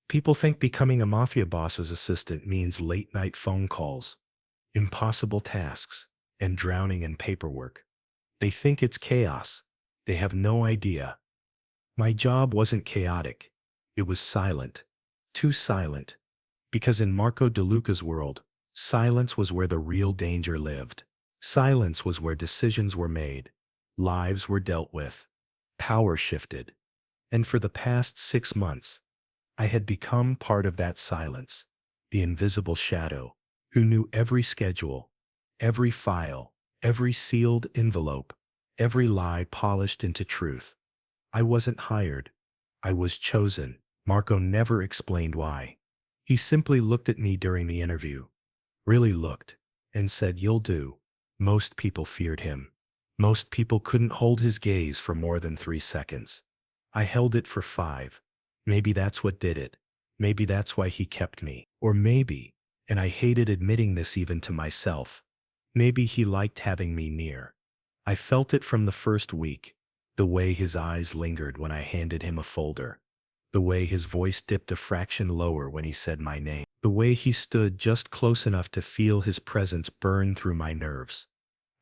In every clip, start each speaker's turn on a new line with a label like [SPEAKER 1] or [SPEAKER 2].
[SPEAKER 1] People think becoming a mafia boss's assistant means late-night phone calls, impossible tasks, and drowning in paperwork. They think it's chaos. They have no idea. My job wasn't chaotic. It was silent. Too silent. Because in Marco DeLuca's world, silence was where the real danger lived. Silence was where decisions were made, lives were dealt with, power shifted. And for the past 6 months, I had become part of that silence, the invisible shadow, who knew every schedule, every file, every sealed envelope, every lie polished into truth. I wasn't hired. I was chosen. Marco never explained why. He simply looked at me during the interview, really looked, and said, "You'll do." Most people feared him. Most people couldn't hold his gaze for more than 3 seconds. I held it for 5. Maybe that's what did it. Maybe that's why he kept me. Or maybe, and I hated admitting this even to myself, maybe he liked having me near. I felt it from the first week, the way his eyes lingered when I handed him a folder, the way his voice dipped a fraction lower when he said my name, the way he stood just close enough to feel his presence burn through my nerves.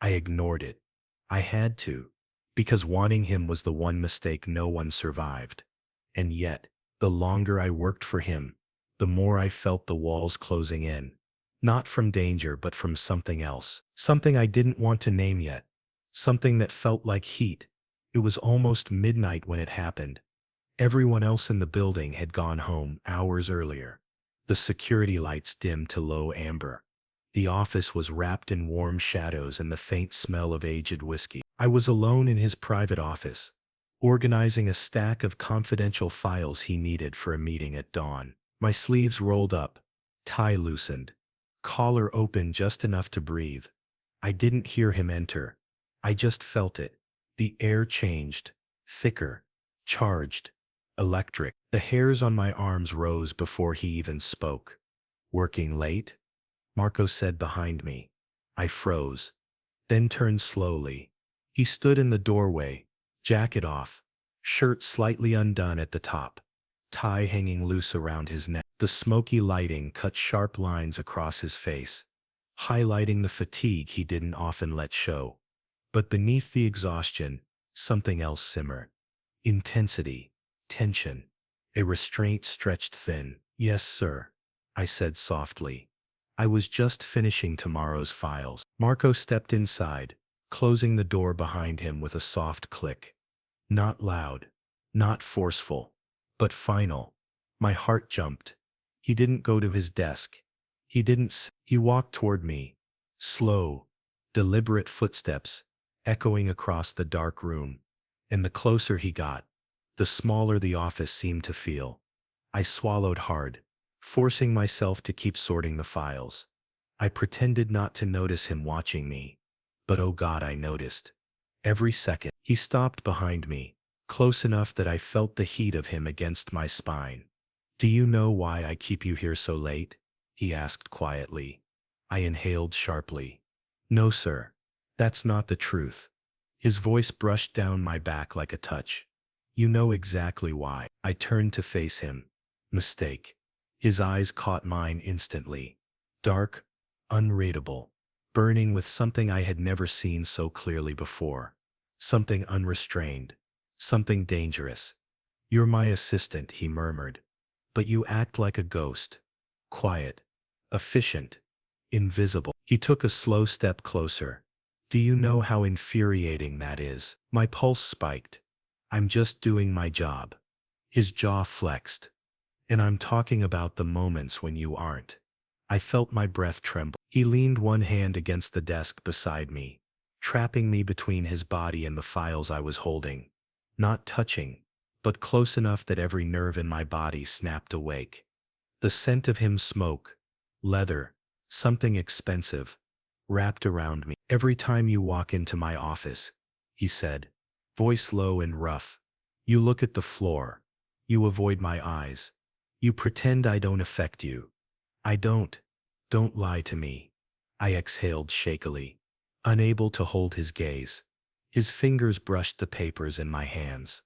[SPEAKER 1] I ignored it. I had to, because wanting him was the one mistake no one survived. And yet, the longer I worked for him, the more I felt the walls closing in. Not from danger, but from something else. Something I didn't want to name yet. Something that felt like heat. It was almost midnight when it happened. Everyone else in the building had gone home hours earlier. The security lights dimmed to low amber. The office was wrapped in warm shadows and the faint smell of aged whiskey. I was alone in his private office, organizing a stack of confidential files he needed for a meeting at dawn. My sleeves rolled up, tie loosened, collar open just enough to breathe. I didn't hear him enter. I just felt it. The air changed, thicker, charged, electric. The hairs on my arms rose before he even spoke. "Working late?" Marco said behind me. I froze, then turned slowly. He stood in the doorway, jacket off, shirt slightly undone at the top, tie hanging loose around his neck. The smoky lighting cut sharp lines across his face, highlighting the fatigue he didn't often let show. But beneath the exhaustion, something else simmered. Intensity, tension, a restraint stretched thin. "Yes, sir," I said softly. I was just finishing tomorrow's files. Marco stepped inside, closing the door behind him with a soft click. Not loud, not forceful, but final. My heart jumped. He didn't go to his desk. He walked toward me. Slow, deliberate footsteps, echoing across the dark room. And the closer he got, the smaller the office seemed to feel. I swallowed hard, forcing myself to keep sorting the files. I pretended not to notice him watching me. But oh God, I noticed. Every second. He stopped behind me, close enough that I felt the heat of him against my spine. "Do you know why I keep you here so late?" he asked quietly. I inhaled sharply. "No, sir. That's not the truth." His voice brushed down my back like a touch. "You know exactly why." I turned to face him. Mistake. His eyes caught mine instantly. Dark, unreadable, burning with something I had never seen so clearly before. Something unrestrained. Something dangerous. "You're my assistant," he murmured. "But you act like a ghost. Quiet. Efficient. Invisible." He took a slow step closer. "Do you know how infuriating that is?" My pulse spiked. "I'm just doing my job." His jaw flexed. "And I'm talking about the moments when you aren't." I felt my breath tremble. He leaned one hand against the desk beside me, trapping me between his body and the files I was holding. Not touching, but close enough that every nerve in my body snapped awake. The scent of him smoke, leather, something expensive, wrapped around me. "Every time you walk into my office," he said, voice low and rough, "you look at the floor. You avoid my eyes. You pretend I don't affect you. I don't. Don't lie to me." I exhaled shakily, unable to hold his gaze. His fingers brushed the papers in my hands.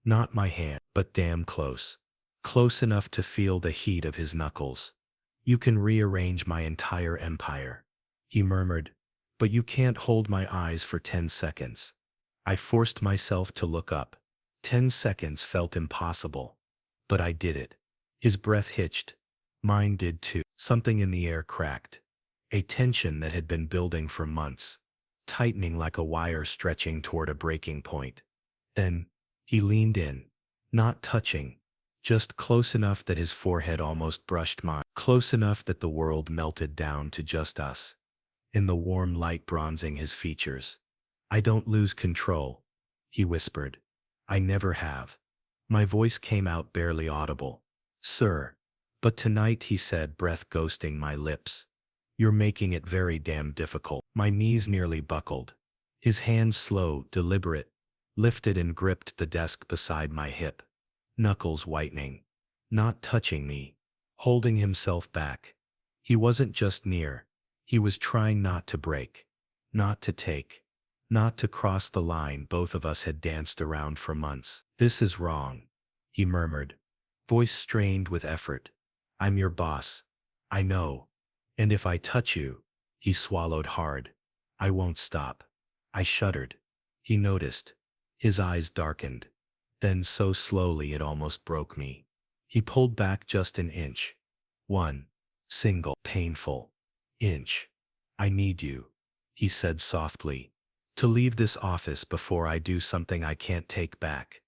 [SPEAKER 1] Not my hand, but damn close. close enough to feel the heat of his knuckles. You can rearrange my entire empire, he murmured, but you can't hold my eyes for 10 seconds. I forced myself to look up. 10 seconds felt impossible, but I did it. His breath hitched. Mine did too. Something in the air cracked. A tension that had been building for months, tightening like a wire stretching toward a breaking point. Then, he leaned in, not touching, just close enough that his forehead almost brushed mine, close enough that the world melted down to just us, in the warm light bronzing his features. I don't lose control, he whispered. I never have. My voice came out barely audible. Sir. But tonight, he said, breath ghosting my lips. You're making it very damn difficult. My knees nearly buckled. His hands, slow, deliberate, lifted and gripped the desk beside my hip, knuckles whitening, not touching me, holding himself back. He wasn't just near. He was trying not to break, not to take, not to cross the line both of us had danced around for months. This is wrong, he murmured, voice strained with effort. I'm your boss. I know. And if I touch you, he swallowed hard, I won't stop. I shuddered. He noticed. His eyes darkened. Then so slowly it almost broke me. He pulled back just an inch. One single, painful inch. I need you, he said softly, to leave this office before I do something I can't take back.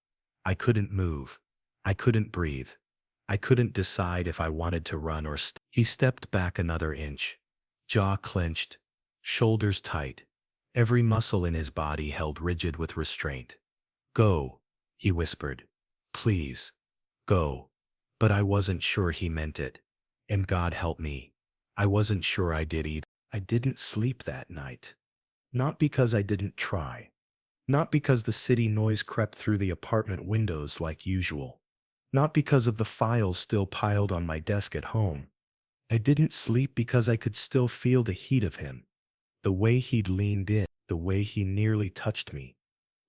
[SPEAKER 1] I couldn't move. I couldn't breathe. I couldn't decide if I wanted to run or stay. He stepped back another inch, jaw clenched, shoulders tight, every muscle in his body held rigid with restraint. Go, he whispered. Please, go. But I wasn't sure he meant it. And God help me, I wasn't sure I did either. I didn't sleep that night. Not because I didn't try. Not because the city noise crept through the apartment windows like usual. Not because of the files still piled on my desk at home. I didn't sleep because I could still feel the heat of him. The way he'd leaned in, the way he nearly touched me,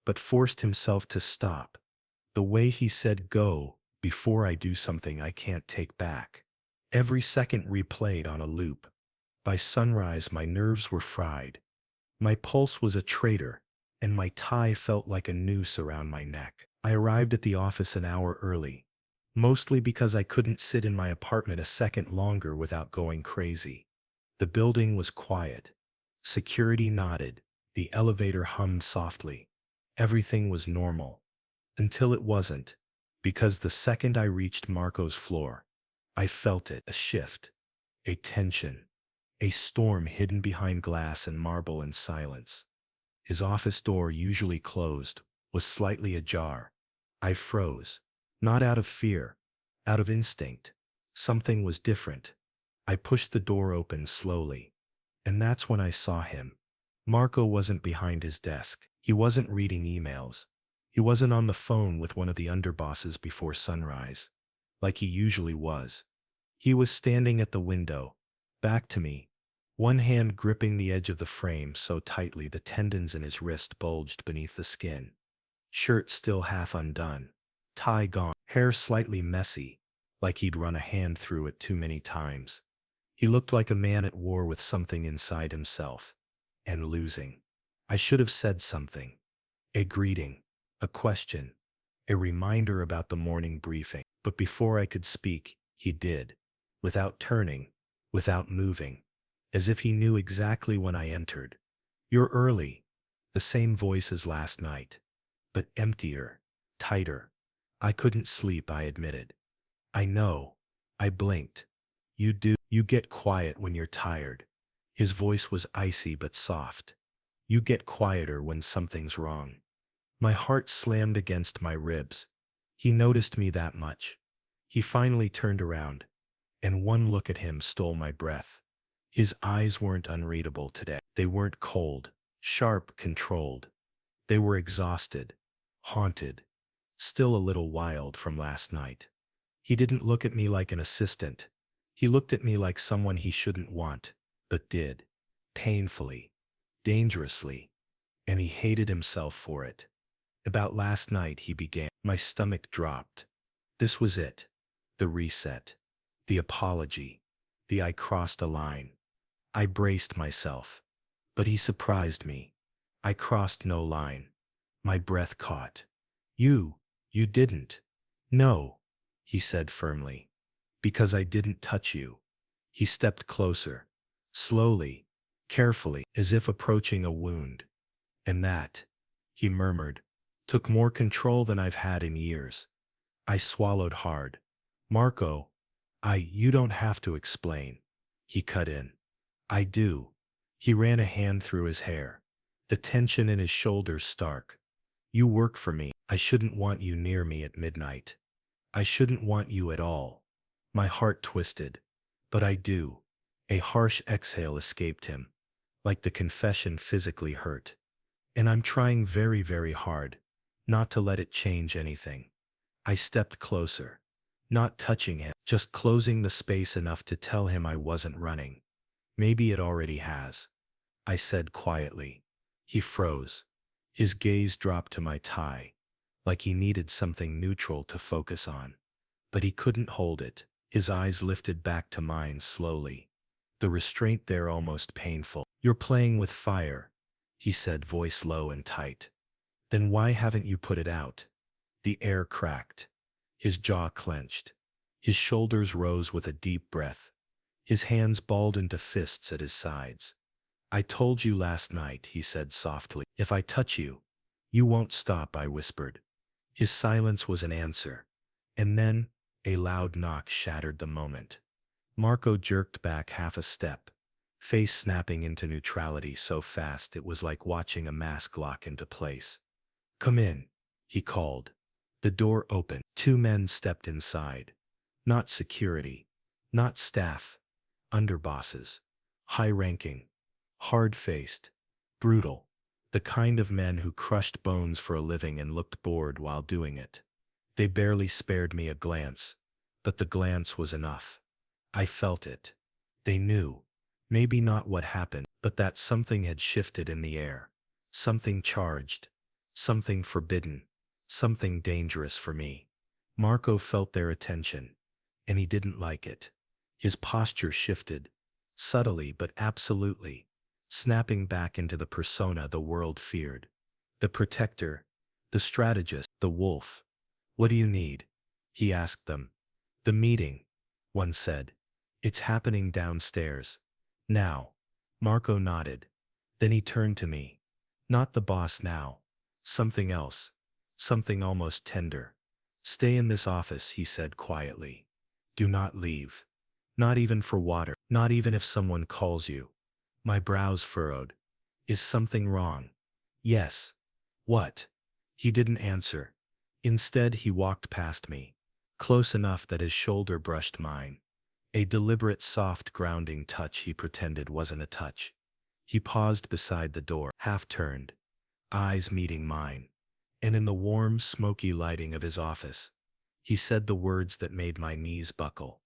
[SPEAKER 1] but forced himself to stop. The way he said go before I do something I can't take back. Every second replayed on a loop. By sunrise, my nerves were fried. My pulse was a traitor, and my tie felt like a noose around my neck. I arrived at the office an hour early, mostly because I couldn't sit in my apartment a second longer without going crazy. The building was quiet. Security nodded. The elevator hummed softly. Everything was normal. Until it wasn't, because the second I reached Marco's floor, I felt it, a shift, a tension, a storm hidden behind glass and marble and silence. His office door, usually closed, was slightly ajar. I froze, not out of fear, out of instinct. Something was different. I pushed the door open slowly, and that's when I saw him. Marco wasn't behind his desk. He wasn't reading emails. He wasn't on the phone with one of the underbosses before sunrise, like he usually was. He was standing at the window, back to me, one hand gripping the edge of the frame so tightly the tendons in his wrist bulged beneath the skin. Shirt still half undone, tie gone, hair slightly messy, like he'd run a hand through it too many times. He looked like a man at war with something inside himself, and losing. I should have said something. A greeting, a question, a reminder about the morning briefing. But before I could speak, he did, without turning, without moving, as if he knew exactly when I entered. You're early. The same voice as last night, but emptier, tighter. I couldn't sleep, I admitted. I know. I blinked. You do. You get quiet when you're tired. His voice was icy but soft. You get quieter when something's wrong. My heart slammed against my ribs. He noticed me that much. He finally turned around, and one look at him stole my breath. His eyes weren't unreadable today. They weren't cold, sharp, controlled. They were exhausted, haunted, still a little wild from last night. He didn't look at me like an assistant. He looked at me like someone he shouldn't want, but did. Painfully, dangerously, and he hated himself for it. About last night, he began. My stomach dropped. This was it. The reset. The apology. The I crossed a line. I braced myself. But he surprised me. I crossed no line. My breath caught. You didn't. No, he said firmly. Because I didn't touch you. He stepped closer. Slowly, carefully, as if approaching a wound. And that, he murmured, took more control than I've had in years. I swallowed hard. Marco, you don't have to explain. He cut in. I do. He ran a hand through his hair. The tension in his shoulders stark. You work for me. I shouldn't want you near me at midnight. I shouldn't want you at all. My heart twisted. But I do. A harsh exhale escaped him, like the confession physically hurt. And I'm trying very, very hard not to let it change anything. I stepped closer, not touching him, just closing the space enough to tell him I wasn't running. Maybe it already has, I said quietly. He froze. His gaze dropped to my tie, like he needed something neutral to focus on. But he couldn't hold it. His eyes lifted back to mine slowly, the restraint there almost painful. You're playing with fire, he said, voice low and tight. Then why haven't you put it out? The air cracked. His jaw clenched. His shoulders rose with a deep breath. His hands balled into fists at his sides. I told you last night, he said softly. If I touch you, you won't stop, I whispered. His silence was an answer. And then, a loud knock shattered the moment. Marco jerked back half a step, face snapping into neutrality so fast it was like watching a mask lock into place. Come in, he called. The door opened. Two men stepped inside. Not security, not staff, underbosses, high-ranking, hard-faced, brutal, the kind of men who crushed bones for a living and looked bored while doing it. They barely spared me a glance, but the glance was enough. I felt it. They knew, maybe not what happened, but that something had shifted in the air. Something charged, something forbidden, something dangerous for me. Marco felt their attention, and he didn't like it. His posture shifted, subtly but absolutely, snapping back into the persona the world feared. The protector, the strategist, the wolf. What do you need? He asked them. The meeting, one said. It's happening downstairs. Now. Marco nodded. Then he turned to me. Not the boss now. Something else. Something almost tender. Stay in this office, he said quietly. Do not leave. Not even for water. Not even if someone calls you. My brows furrowed. Is something wrong? Yes. What? He didn't answer. Instead, he walked past me, close enough that his shoulder brushed mine. A deliberate, soft, grounding touch he pretended wasn't a touch. He paused beside the door, half-turned, eyes meeting mine. And in the warm, smoky lighting of his office, he said the words that made my knees buckle.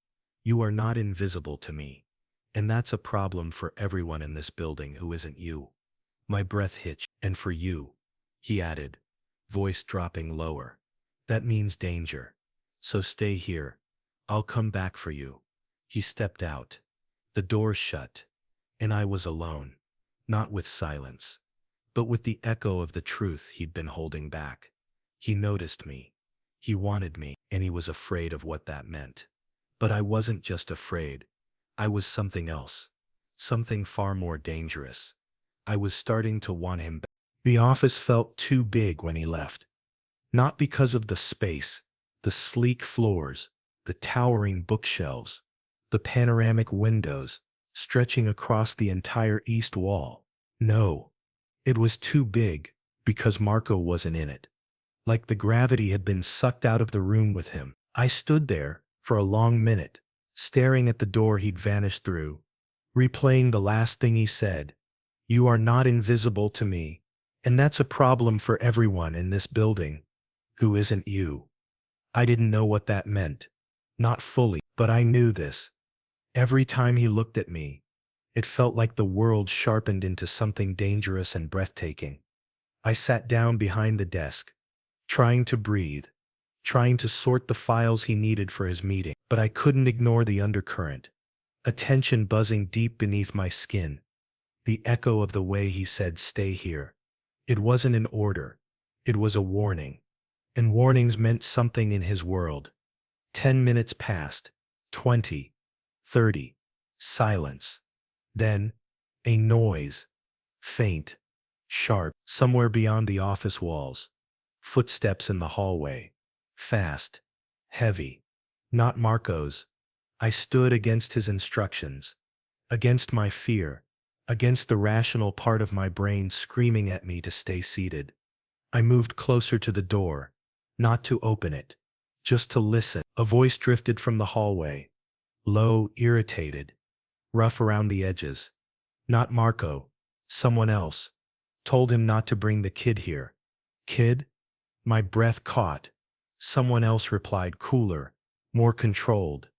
[SPEAKER 1] You are not invisible to me. And that's a problem for everyone in this building who isn't you. My breath hitched. And for you, he added, voice dropping lower. That means danger. So stay here. I'll come back for you. He stepped out. The door shut. And I was alone. Not with silence, but with the echo of the truth he'd been holding back. He noticed me. He wanted me, and he was afraid of what that meant. But I wasn't just afraid. I was something else. Something far more dangerous. I was starting to want him back. The office felt too big when he left. Not because of the space, the sleek floors, the towering bookshelves, the panoramic windows stretching across the entire east wall. No, it was too big because Marco wasn't in it. Like the gravity had been sucked out of the room with him. I stood there for a long minute, staring at the door he'd vanished through, replaying the last thing he said. You are not invisible to me, and that's a problem for everyone in this building who isn't you. I didn't know what that meant. Not fully, but I knew this. Every time he looked at me, it felt like the world sharpened into something dangerous and breathtaking. I sat down behind the desk, trying to breathe, trying to sort the files he needed for his meeting. But I couldn't ignore the undercurrent, a tension buzzing deep beneath my skin, the echo of the way he said, "Stay here." It wasn't an order. It was a warning. And warnings meant something in his world. 10 minutes passed. 20. 30. Silence. Then, a noise. Faint. Sharp. Somewhere beyond the office walls. Footsteps in the hallway. Fast. Heavy. Not Marco's. I stood against his instructions. Against my fear. Against the rational part of my brain screaming at me to stay seated. I moved closer to the door, not to open it, just to listen. A voice drifted from the hallway, low, irritated, rough around the edges. Not Marco, someone else. Told him not to bring the kid here. Kid? My breath caught. Someone else replied, cooler, more controlled.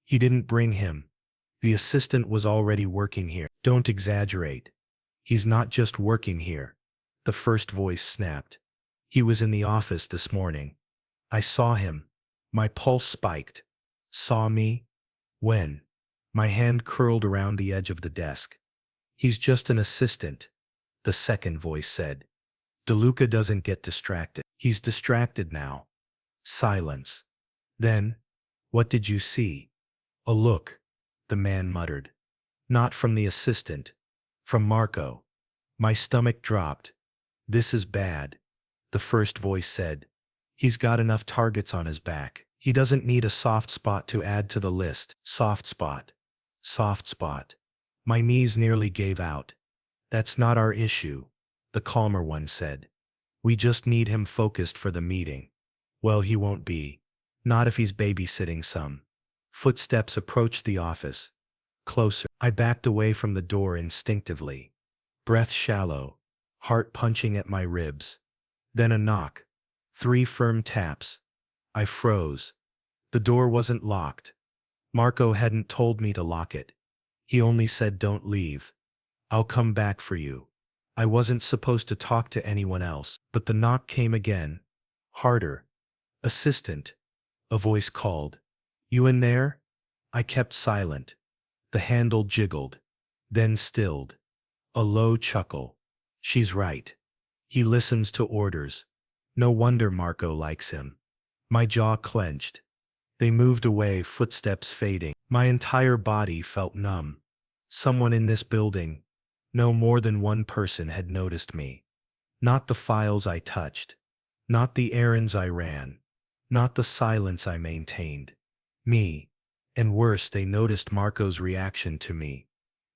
[SPEAKER 1] He didn't bring him. The assistant was already working here. Don't exaggerate. He's not just working here. The first voice snapped. He was in the office this morning. I saw him. My pulse spiked. Saw me? When? My hand curled around the edge of the desk. He's just an assistant, the second voice said. DeLuca doesn't get distracted. He's distracted now. Silence. Then, what did you see? A look, the man muttered. Not from the assistant. From Marco. My stomach dropped. This is bad, the first voice said. He's got enough targets on his back. He doesn't need a soft spot to add to the list. Soft spot. Soft spot. My knees nearly gave out. That's not our issue, the calmer one said. We just need him focused for the meeting. Well, he won't be. Not if he's babysitting some. Footsteps approached the office. Closer. I backed away from the door instinctively. Breath shallow. Heart punching at my ribs. Then a knock. 3 firm taps. I froze. The door wasn't locked. Marco hadn't told me to lock it. He only said, don't leave. I'll come back for you. I wasn't supposed to talk to anyone else. But the knock came again. Harder. Assistant. A voice called. You in there? I kept silent. The handle jiggled. Then stilled. A low chuckle. She's right. He listens to orders. No wonder Marco likes him. My jaw clenched. They moved away, footsteps fading. My entire body felt numb. Someone in this building, no more than one person, had noticed me. Not the files I touched. Not the errands I ran. Not the silence I maintained. Me. And worse, they noticed Marco's reaction to me.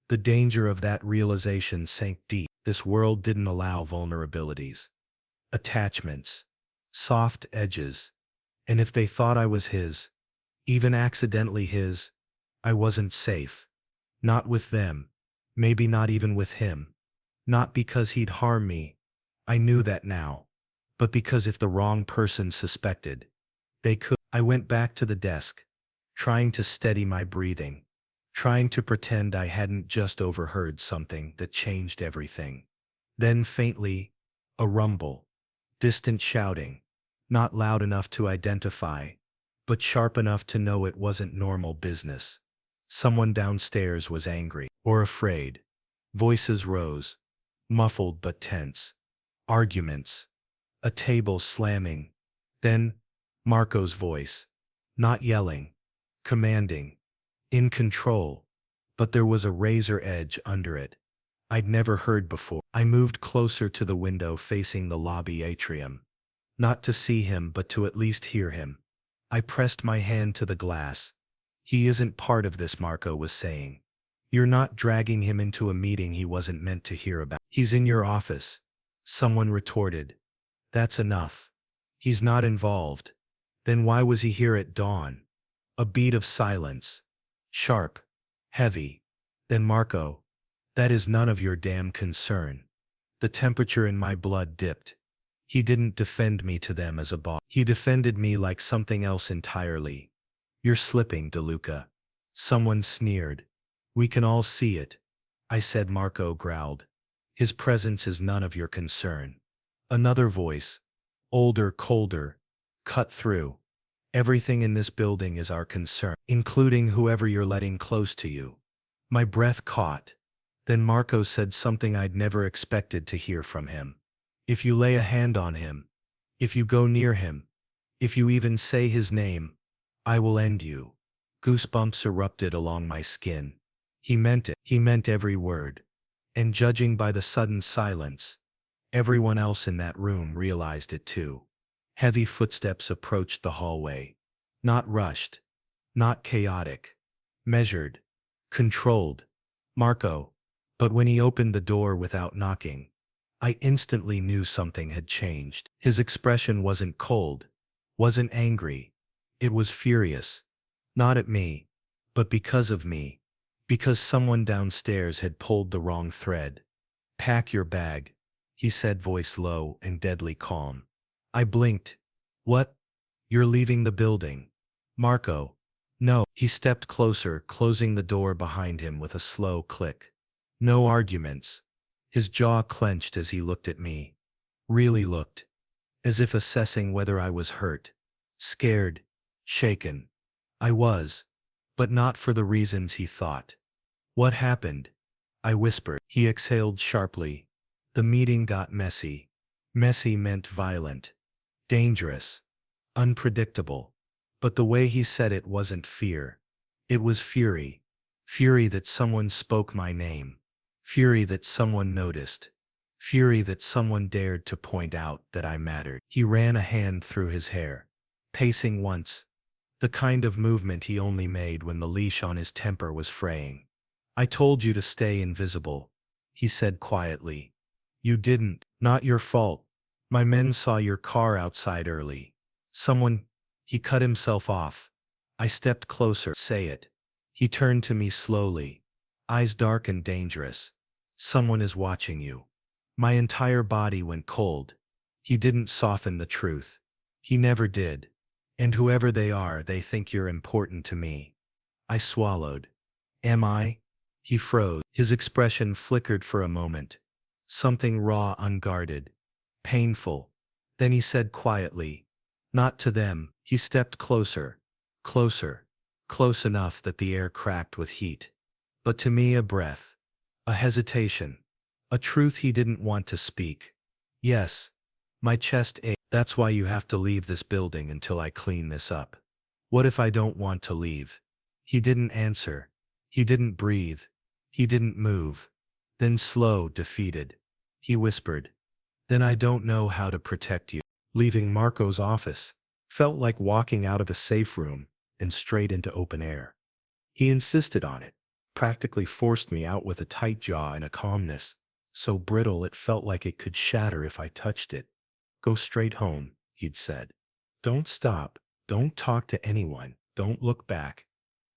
[SPEAKER 1] The danger of that realization sank deep. This world didn't allow vulnerabilities. Attachments. Soft edges. And if they thought I was his, even accidentally his, I wasn't safe. Not with them. Maybe not even with him. Not because he'd harm me. I knew that now. But because if the wrong person suspected, they could. I went back to the desk, trying to steady my breathing, trying to pretend I hadn't just overheard something that changed everything. Then faintly, a rumble. Distant shouting. Not loud enough to identify, but sharp enough to know it wasn't normal business. Someone downstairs was angry or afraid. Voices rose, muffled but tense. Arguments. A table slamming. Then, Marco's voice. Not yelling. Commanding. In control. But there was a razor edge under it. I'd never heard before. I moved closer to the window facing the lobby atrium. Not to see him, but to at least hear him. I pressed my hand to the glass. He isn't part of this, Marco was saying. You're not dragging him into a meeting he wasn't meant to hear about. He's in your office. Someone retorted. That's enough. He's not involved. Then why was he here at dawn? A beat of silence. Sharp. Heavy. Then Marco. That is none of your damn concern. The temperature in my blood dipped. He didn't defend me to them as a boss. He defended me like something else entirely. You're slipping, DeLuca. Someone sneered. We can all see it. I said. Marco growled. His presence is none of your concern. Another voice. Older, colder. cut through. Everything in this building is our concern, including whoever you're letting close to you. My breath caught. Then Marco said something I'd never expected to hear from him. If you lay a hand on him, if you go near him, if you even say his name, I will end you. Goosebumps erupted along my skin. He meant it. He meant every word. And judging by the sudden silence, everyone else in that room realized it too. Heavy footsteps approached the hallway. Not rushed, not chaotic, measured, controlled. Marco. But when he opened the door without knocking, I instantly knew something had changed. His expression wasn't cold, wasn't angry. It was furious. Not at me, but because of me. Because someone downstairs had pulled the wrong thread. Pack your bag, he said, voice low and deadly calm. I blinked. What? You're leaving the building. Marco. No. He stepped closer, closing the door behind him with a slow click. No arguments. His jaw clenched as he looked at me. Really looked. As if assessing whether I was hurt. Scared. Shaken. I was. But not for the reasons he thought. What happened? I whispered. He exhaled sharply. The meeting got messy. Messy meant violent. Dangerous. Unpredictable. But the way he said it wasn't fear. It was fury. Fury that someone spoke my name. Fury that someone noticed. Fury that someone dared to point out that I mattered. He ran a hand through his hair, pacing once, the kind of movement he only made when the leash on his temper was fraying. I told you to stay invisible, he said quietly. You didn't. Not your fault. My men saw your car outside early. Someone. He cut himself off. I stepped closer. Say it. He turned to me slowly, eyes dark and dangerous. Someone is watching you. My entire body went cold. He didn't soften the truth. He never did. And whoever they are, they think you're important to me. I swallowed. Am I? He froze. His expression flickered for a moment. Something raw, unguarded. Painful. Then he said quietly, not to them. He stepped closer. Closer. Close enough that the air cracked with heat. But to me, a breath. A hesitation. A truth he didn't want to speak. Yes. My chest ached. That's why you have to leave this building until I clean this up. What if I don't want to leave? He didn't answer. He didn't breathe. He didn't move. Then slow, defeated, he whispered, then I don't know how to protect you. Leaving Marco's office felt like walking out of a safe room and straight into open air. He insisted on it, practically forced me out with a tight jaw and a calmness so brittle it felt like it could shatter if I touched it. Go straight home, he'd said. Don't stop. Don't talk to anyone. Don't look back.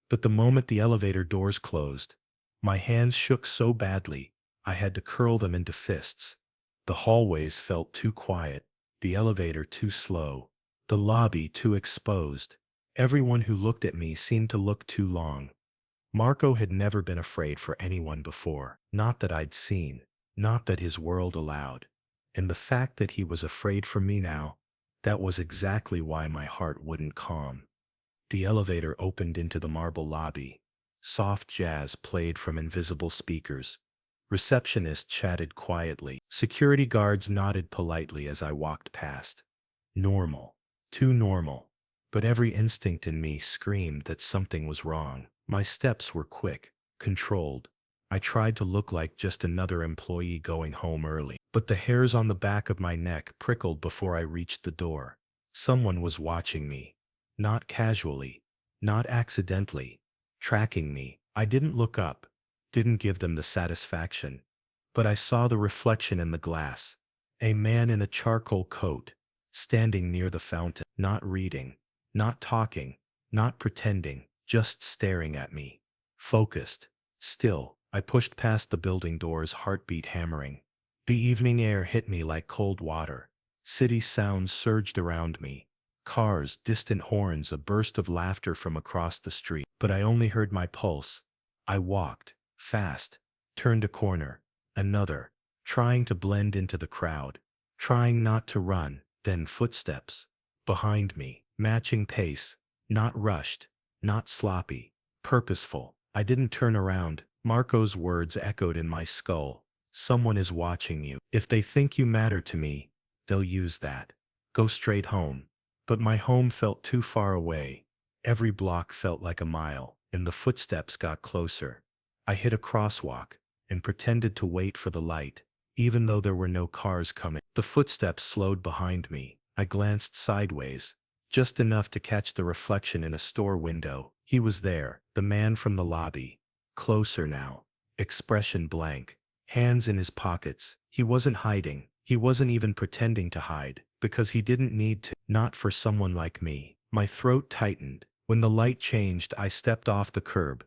[SPEAKER 1] But the moment the elevator doors closed, my hands shook so badly, I had to curl them into fists. The hallways felt too quiet, the elevator too slow, the lobby too exposed. Everyone who looked at me seemed to look too long. Marco had never been afraid for anyone before, not that I'd seen, not that his world allowed. And the fact that he was afraid for me now, that was exactly why my heart wouldn't calm. The elevator opened into the marble lobby. Soft jazz played from invisible speakers. Receptionists chatted quietly. Security guards nodded politely as I walked past. Normal. Too normal. But every instinct in me screamed that something was wrong. My steps were quick, controlled. I tried to look like just another employee going home early. But the hairs on the back of my neck prickled before I reached the door. Someone was watching me. Not casually. Not accidentally. Tracking me. I didn't look up. Didn't give them the satisfaction. But I saw the reflection in the glass. A man in a charcoal coat, standing near the fountain, not reading, not talking, not pretending, just staring at me. Focused. Still. I pushed past the building doors, heartbeat hammering. The evening air hit me like cold water. City sounds surged around me. Cars, distant horns, a burst of laughter from across the street. But I only heard my pulse. I walked, fast, turned a corner, another, trying to blend into the crowd, trying not to run, then footsteps. behind me, matching pace, not rushed, not sloppy, purposeful. I didn't turn around. Marco's words echoed in my skull. Someone is watching you. If they think you matter to me, they'll use that. Go straight home. But my home felt too far away. Every block felt like a mile, and the footsteps got closer. I hit a crosswalk and pretended to wait for the light, even though there were no cars coming. The footsteps slowed behind me. I glanced sideways, just enough to catch the reflection in a store window. He was there, the man from the lobby. Closer now, expression blank, hands in his pockets. He wasn't hiding. He wasn't even pretending to hide, because he didn't need to. Not for someone like me. My throat tightened. When the light changed, I stepped off the curb.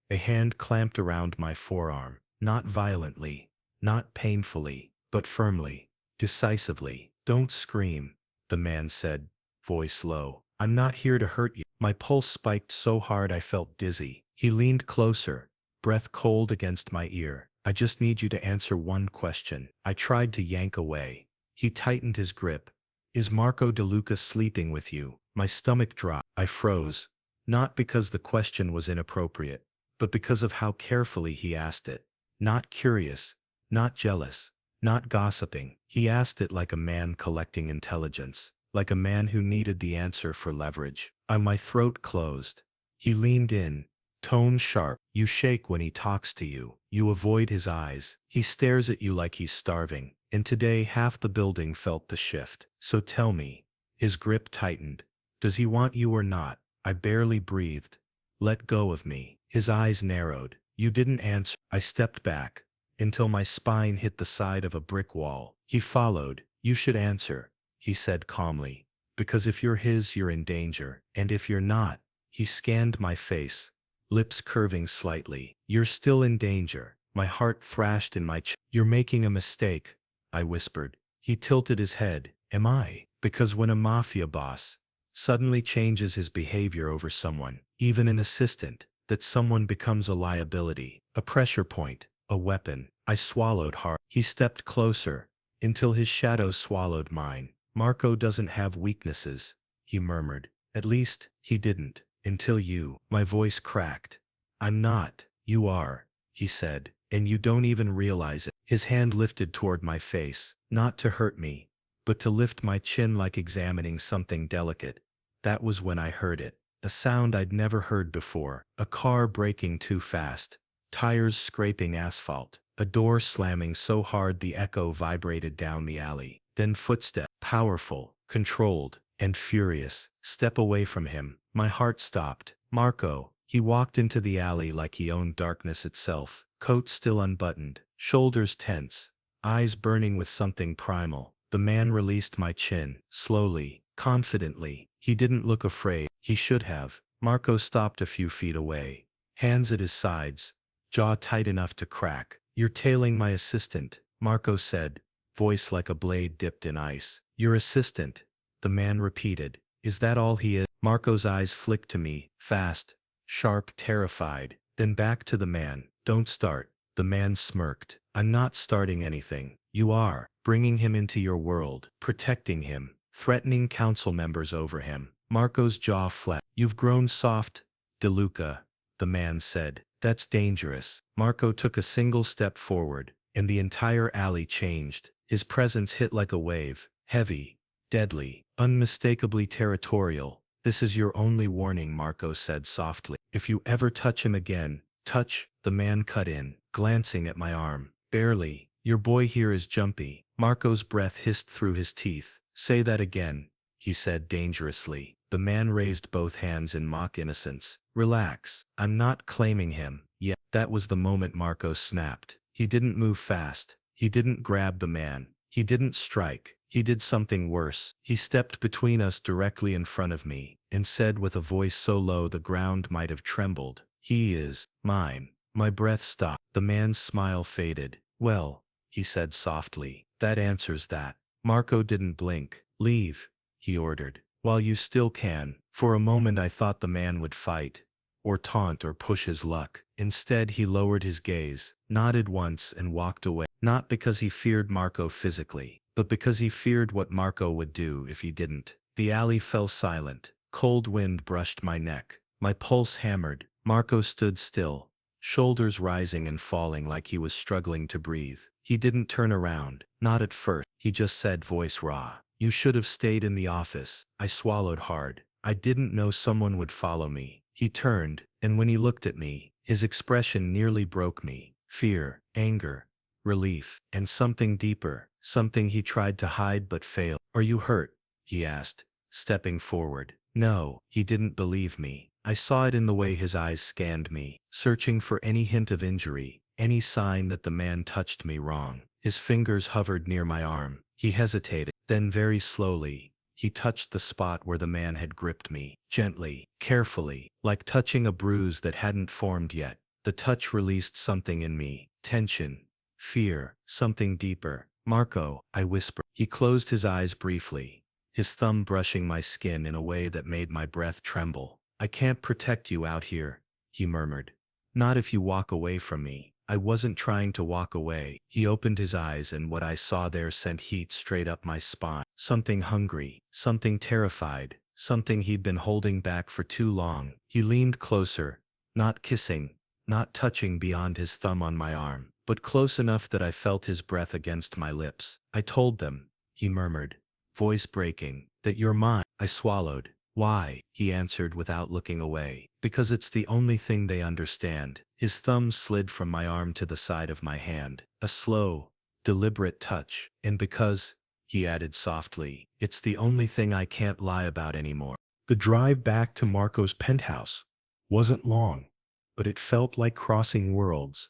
[SPEAKER 1] A hand clamped around my forearm, not violently, not painfully, but firmly, decisively. Don't scream, the man said, voice low. I'm not here to hurt you. My pulse spiked so hard I felt dizzy. He leaned closer, breath cold against my ear. I just need you to answer one question. I tried to yank away. He tightened his grip. Is Marco DeLuca sleeping with you? My stomach dropped. I froze, not because the question was inappropriate, but because of how carefully he asked it. Not curious, not jealous, not gossiping. He asked it like a man collecting intelligence, like a man who needed the answer for leverage. My throat closed. He leaned in, tone sharp. You shake when he talks to you. You avoid his eyes. He stares at you like he's starving. And today half the building felt the shift. So tell me. His grip tightened. Does he want you or not? I barely breathed. Let go of me. His eyes narrowed. You didn't answer. I stepped back, until my spine hit the side of a brick wall. He followed. You should answer, he said calmly. Because if you're his, you're in danger. And if you're not, he scanned my face, lips curving slightly. You're still in danger. My heart thrashed in my chest. You're making a mistake, I whispered. He tilted his head. Am I? Because when a mafia boss suddenly changes his behavior over someone, even an assistant, that someone becomes a liability, a pressure point, a weapon. I swallowed hard. He stepped closer, until his shadow swallowed mine. Marco doesn't have weaknesses, he murmured. At least, he didn't, until you. My voice cracked. I'm not. You are, he said, and you don't even realize it. His hand lifted toward my face, not to hurt me, but to lift my chin like examining something delicate. That was when I heard it. A sound I'd never heard before. A car braking too fast. Tires scraping asphalt. A door slamming so hard the echo vibrated down the alley. Then footsteps. Powerful, controlled, and furious. Step away from him. My heart stopped. Marco. He walked into the alley like he owned darkness itself. Coat still unbuttoned. Shoulders tense. Eyes burning with something primal. The man released my chin. Slowly. Confidently. He didn't look afraid. He should have. Marco stopped a few feet away. Hands at his sides. Jaw tight enough to crack. You're tailing my assistant, Marco said, voice like a blade dipped in ice. Your assistant, the man repeated. Is that all he is? Marco's eyes flicked to me, fast, sharp, terrified. Then back to the man. Don't start. The man smirked. I'm not starting anything. You are. Bringing him into your world. Protecting him. Threatening council members over him. Marco's jaw flat. You've grown soft, DeLuca, the man said. That's dangerous. Marco took a single step forward, and the entire alley changed. His presence hit like a wave. Heavy, deadly, unmistakably territorial. This is your only warning, Marco said softly. If you ever touch him again, touch, the man cut in, glancing at my arm. Barely. Your boy here is jumpy. Marco's breath hissed through his teeth. Say that again, he said dangerously. The man raised both hands in mock innocence. Relax. I'm not claiming him. Yet. That was the moment Marco snapped. He didn't move fast. He didn't grab the man. He didn't strike. He did something worse. He stepped between us directly in front of me, and said with a voice so low the ground might have trembled, "He is mine." My breath stopped. The man's smile faded. Well, he said softly, that answers that. Marco didn't blink. Leave, he ordered. While you still can. For a moment I thought the man would fight, or taunt or push his luck. Instead he lowered his gaze, nodded once and walked away. Not because he feared Marco physically, but because he feared what Marco would do if he didn't. The alley fell silent. Cold wind brushed my neck. My pulse hammered. Marco stood still, shoulders rising and falling like he was struggling to breathe. He didn't turn around, not at first. He just said, voice raw, "You should have stayed in the office." I swallowed hard. I didn't know someone would follow me. He turned, and when he looked at me, his expression nearly broke me. Fear, anger, relief, and something deeper, something he tried to hide but failed. "Are you hurt?" he asked, stepping forward. No, he didn't believe me. I saw it in the way his eyes scanned me, searching for any hint of injury, any sign that the man touched me wrong. His fingers hovered near my arm. He hesitated. Then very slowly, he touched the spot where the man had gripped me, gently, carefully, like touching a bruise that hadn't formed yet. The touch released something in me, tension, fear, something deeper. "Marco," I whispered. He closed his eyes briefly, his thumb brushing my skin in a way that made my breath tremble. "I can't protect you out here," he murmured. "Not if you walk away from me." I wasn't trying to walk away. He opened his eyes, and what I saw there sent heat straight up my spine. Something hungry, something terrified, something he'd been holding back for too long. He leaned closer, not kissing, not touching beyond his thumb on my arm, but close enough that I felt his breath against my lips. "I told them," he murmured, voice breaking, "that you're mine." I swallowed. "Why?" he answered without looking away. "Because it's the only thing they understand." His thumb slid from my arm to the side of my hand, a slow, deliberate touch. "And because," he added softly, "it's the only thing I can't lie about anymore." The drive back to Marco's penthouse wasn't long, but it felt like crossing worlds.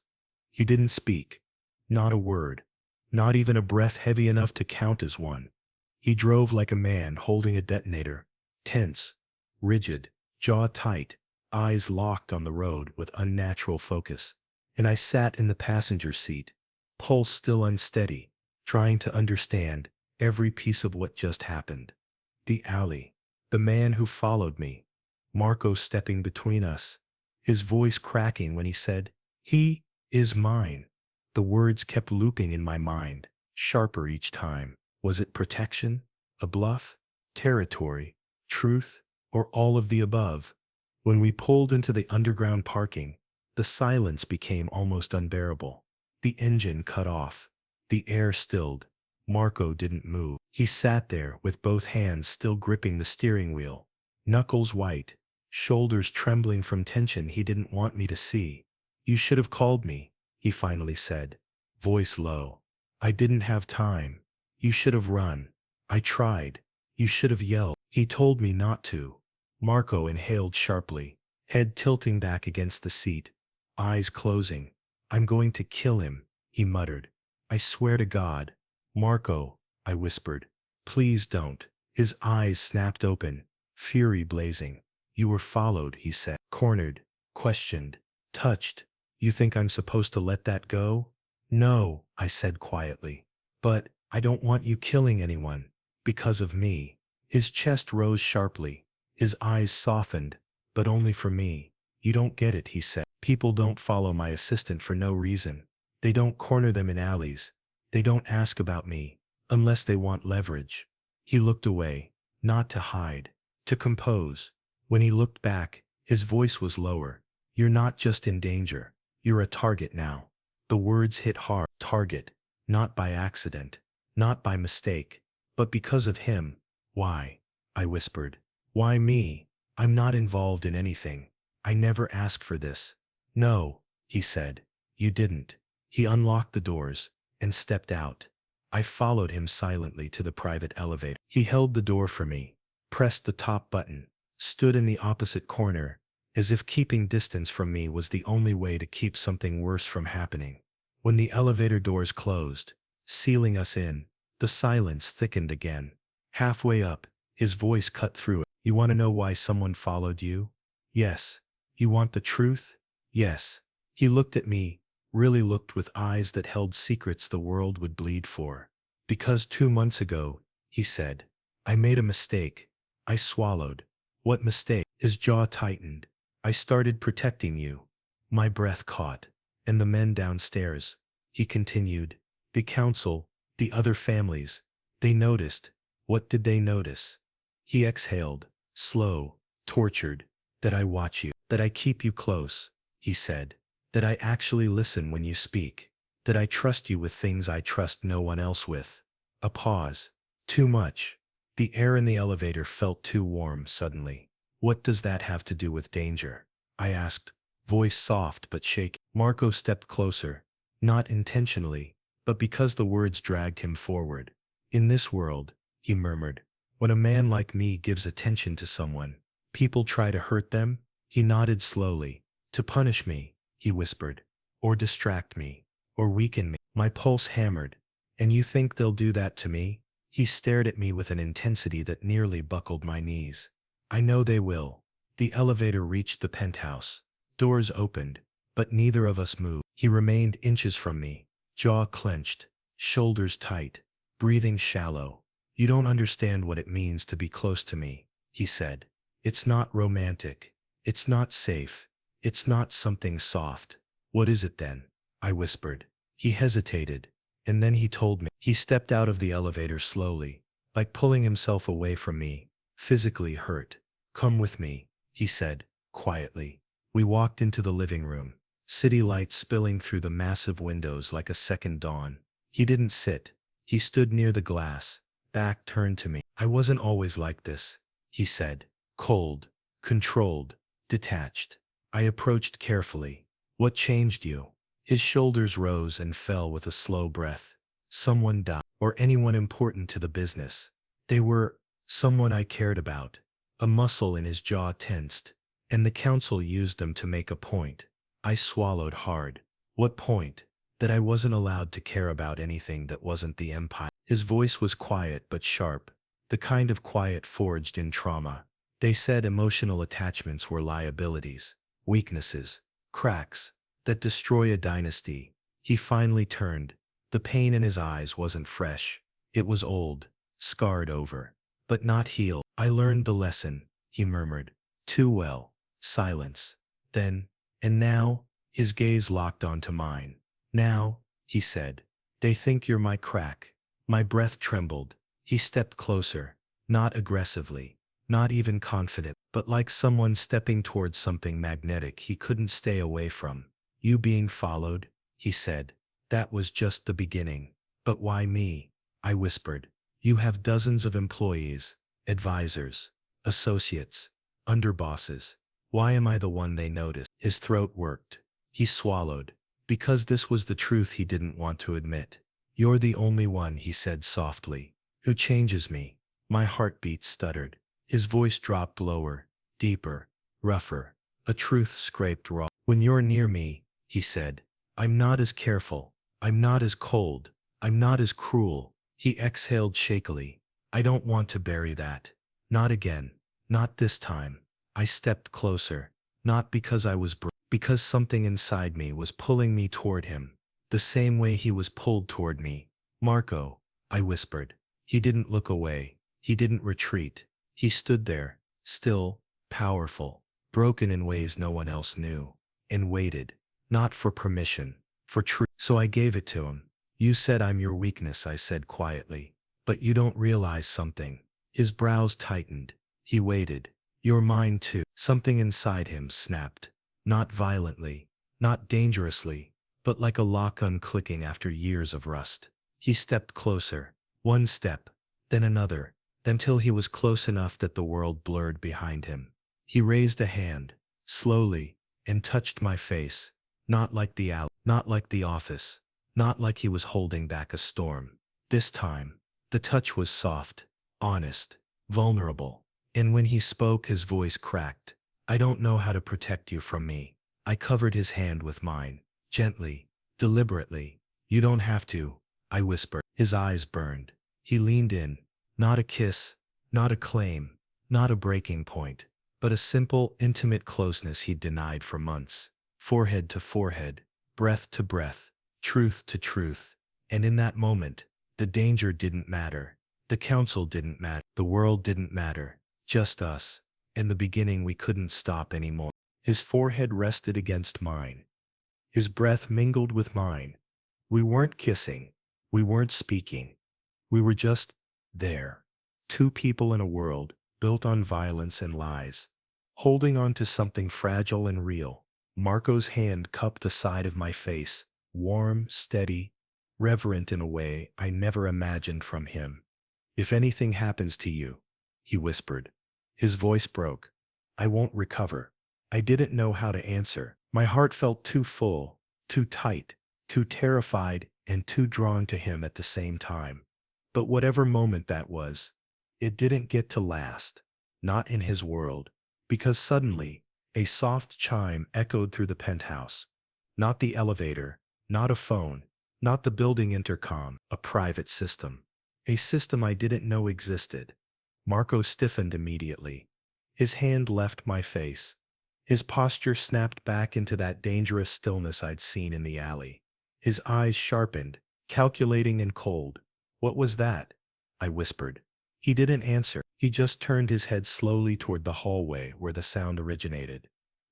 [SPEAKER 1] He didn't speak, not a word, not even a breath heavy enough to count as one. He drove like a man holding a detonator, tense, rigid, jaw tight, eyes locked on the road with unnatural focus. And I sat in the passenger seat, pulse still unsteady, trying to understand every piece of what just happened. The alley, the man who followed me, Marco stepping between us, his voice cracking when he said, "He is mine." The words kept looping in my mind, sharper each time. Was it protection? A bluff? Territory? Truth? Or all of the above? When we pulled into the underground parking, the silence became almost unbearable. The engine cut off. The air stilled. Marco didn't move. He sat there with both hands still gripping the steering wheel, knuckles white, shoulders trembling from tension he didn't want me to see. "You should have called me," he finally said, voice low. "I didn't have time. You should have run. I tried. You should have yelled." He told me not to. Marco inhaled sharply, head tilting back against the seat, eyes closing. "I'm going to kill him," he muttered. "I swear to God." "Marco," I whispered, "please don't." His eyes snapped open, fury blazing. "You were followed," he said. Cornered, questioned, touched. "You think I'm supposed to let that go?" "No," I said quietly. "But I don't want you killing anyone. Because of me." His chest rose sharply. His eyes softened, but only for me. "You don't get it," he said. "People don't follow my assistant for no reason. They don't corner them in alleys. They don't ask about me, unless they want leverage." He looked away, not to hide, to compose. When he looked back, his voice was lower. "You're not just in danger. You're a target now." The words hit hard. Target. Not by accident, not by mistake, but because of him. "Why?" I whispered. "Why me? I'm not involved in anything. I never asked for this." "No," he said. "You didn't." He unlocked the doors and stepped out. I followed him silently to the private elevator. He held the door for me, pressed the top button, stood in the opposite corner, as if keeping distance from me was the only way to keep something worse from happening. When the elevator doors closed, sealing us in, the silence thickened again. Halfway up, his voice cut through it. "You want to know why someone followed you?" "Yes." "You want the truth?" "Yes." He looked at me, really looked with eyes that held secrets the world would bleed for. "Because 2 months ago," he said, "I made a mistake." I swallowed. "What mistake?" His jaw tightened. "I started protecting you." My breath caught. "And the men downstairs," he continued. "The council, the other families. They noticed." What did they notice? He exhaled, slow, tortured. That I watch you. That I keep you close, he said. That I actually listen when you speak. That I trust you with things I trust no one else with. A pause. Too much. The air in the elevator felt too warm suddenly. What does that have to do with danger? I asked, voice soft but shaky. Marco stepped closer, not intentionally, but because the words dragged him forward. In this world, he murmured, when a man like me gives attention to someone, people try to hurt them. He nodded slowly. To punish me, he whispered, or distract me, or weaken me. My pulse hammered. And you think they'll do that to me? He stared at me with an intensity that nearly buckled my knees. I know they will. The elevator reached the penthouse. Doors opened, but neither of us moved. He remained inches from me, jaw clenched, shoulders tight, breathing shallow. You don't understand what it means to be close to me, he said. It's not romantic. It's not safe. It's not something soft. What is it then? I whispered. He hesitated, and then he told me. He stepped out of the elevator slowly, like pulling himself away from me, physically hurt. Come with me, he said, quietly. We walked into the living room, city lights spilling through the massive windows like a second dawn. He didn't sit. He stood near the glass, back turned to me. I wasn't always like this, he said, cold, controlled, detached. I approached carefully. What changed you? His shoulders rose and fell with a slow breath. Someone died, or anyone important to the business. They were someone I cared about. A muscle in his jaw tensed, and the council used them to make a point. I swallowed hard. What point? That I wasn't allowed to care about anything that wasn't the empire. His voice was quiet but sharp, the kind of quiet forged in trauma. They said emotional attachments were liabilities, weaknesses, cracks, that destroy a dynasty. He finally turned. The pain in his eyes wasn't fresh. It was old, scarred over, but not healed. I learned the lesson, he murmured. Too well. Silence. Then, and now, his gaze locked onto mine. Now, he said, they think you're my crack. My breath trembled. He stepped closer, not aggressively, not even confident, but like someone stepping towards something magnetic he couldn't stay away from. You being followed, he said. That was just the beginning. But why me? I whispered. You have dozens of employees, advisors, associates, underbosses. Why am I the one they notice? His throat worked. He swallowed. Because this was the truth he didn't want to admit. You're the only one, he said softly, who changes me. My heartbeat stuttered. His voice dropped lower, deeper, rougher. A truth scraped raw. When you're near me, he said, I'm not as careful. I'm not as cold. I'm not as cruel. He exhaled shakily. I don't want to bury that. Not again. Not this time. I stepped closer, not because I was because something inside me was pulling me toward him, the same way he was pulled toward me. Marco, I whispered. He didn't look away. He didn't retreat. He stood there, still, powerful, broken in ways no one else knew, and waited, not for permission, for truth. So I gave it to him. You said I'm your weakness, I said quietly. But you don't realize something. His brows tightened. He waited. You're mine too. Something inside him snapped. Not violently, not dangerously, but like a lock unclicking after years of rust. He stepped closer. One step, then another, until he was close enough that the world blurred behind him. He raised a hand, slowly, and touched my face. Not like the alley, not like the office, not like he was holding back a storm. This time, the touch was soft, honest, vulnerable. And when he spoke, his voice cracked. I don't know how to protect you from me. I covered his hand with mine, gently, deliberately. You don't have to, I whispered. His eyes burned. He leaned in. Not a kiss, not a claim, not a breaking point, but a simple, intimate closeness he'd denied for months. Forehead to forehead, breath to breath, truth to truth. And in that moment, the danger didn't matter. The council didn't matter. The world didn't matter. Just us. In the beginning we couldn't stop anymore. His forehead rested against mine. His breath mingled with mine. We weren't kissing. We weren't speaking. We were just there. Two people in a world built on violence and lies. Holding on to something fragile and real. Marco's hand cupped the side of my face, warm, steady, reverent in a way I never imagined from him. "If anything happens to you," he whispered. His voice broke. "I won't recover." I didn't know how to answer. My heart felt too full, too tight, too terrified, and too drawn to him at the same time. But whatever moment that was, it didn't get to last. Not in his world. Because suddenly, a soft chime echoed through the penthouse. Not the elevator, not a phone, not the building intercom, a private system. A system I didn't know existed. Marco stiffened immediately. His hand left my face. His posture snapped back into that dangerous stillness I'd seen in the alley. His eyes sharpened, calculating and cold. "What was that?" I whispered. He didn't answer. He just turned his head slowly toward the hallway where the sound originated.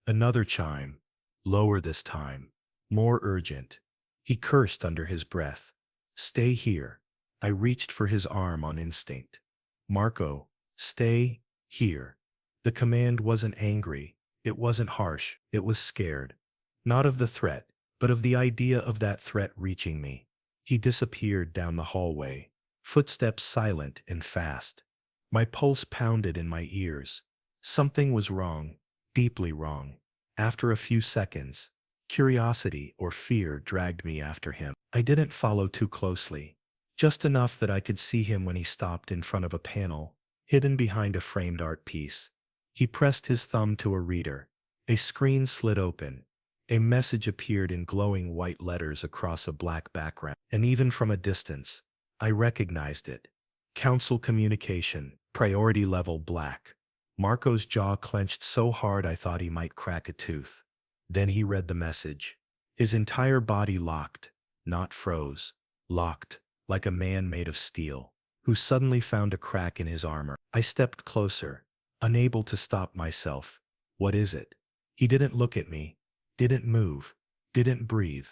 [SPEAKER 1] Another chime. Lower this time. More urgent. He cursed under his breath. "Stay here." I reached for his arm on instinct. "Marco, stay here." The command wasn't angry. It wasn't harsh. It was scared. Not of the threat, but of the idea of that threat reaching me. He disappeared down the hallway, footsteps silent and fast. My pulse pounded in my ears. Something was wrong, deeply wrong. After a few seconds, curiosity or fear dragged me after him. I didn't follow too closely, just enough that I could see him when he stopped in front of a panel, hidden behind a framed art piece. He pressed his thumb to a reader. A screen slid open. A message appeared in glowing white letters across a black background, and even from a distance, I recognized it. Council communication, priority level black. Marco's jaw clenched so hard I thought he might crack a tooth. Then he read the message. His entire body locked, not froze, locked, like a man made of steel, who suddenly found a crack in his armor. I stepped closer, unable to stop myself. "What is it?" He didn't look at me, didn't move, didn't breathe.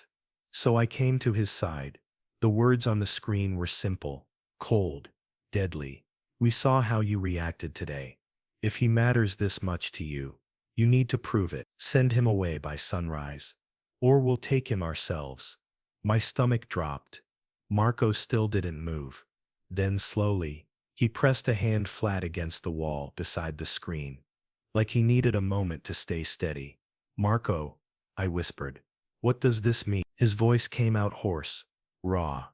[SPEAKER 1] So I came to his side. The words on the screen were simple, cold, deadly. "We saw how you reacted today. If he matters this much to you, you need to prove it. Send him away by sunrise. Or we'll take him ourselves." My stomach dropped. Marco still didn't move. Then slowly, he pressed a hand flat against the wall beside the screen, like he needed a moment to stay steady. "Marco," I whispered, "what does this mean?" His voice came out hoarse, raw.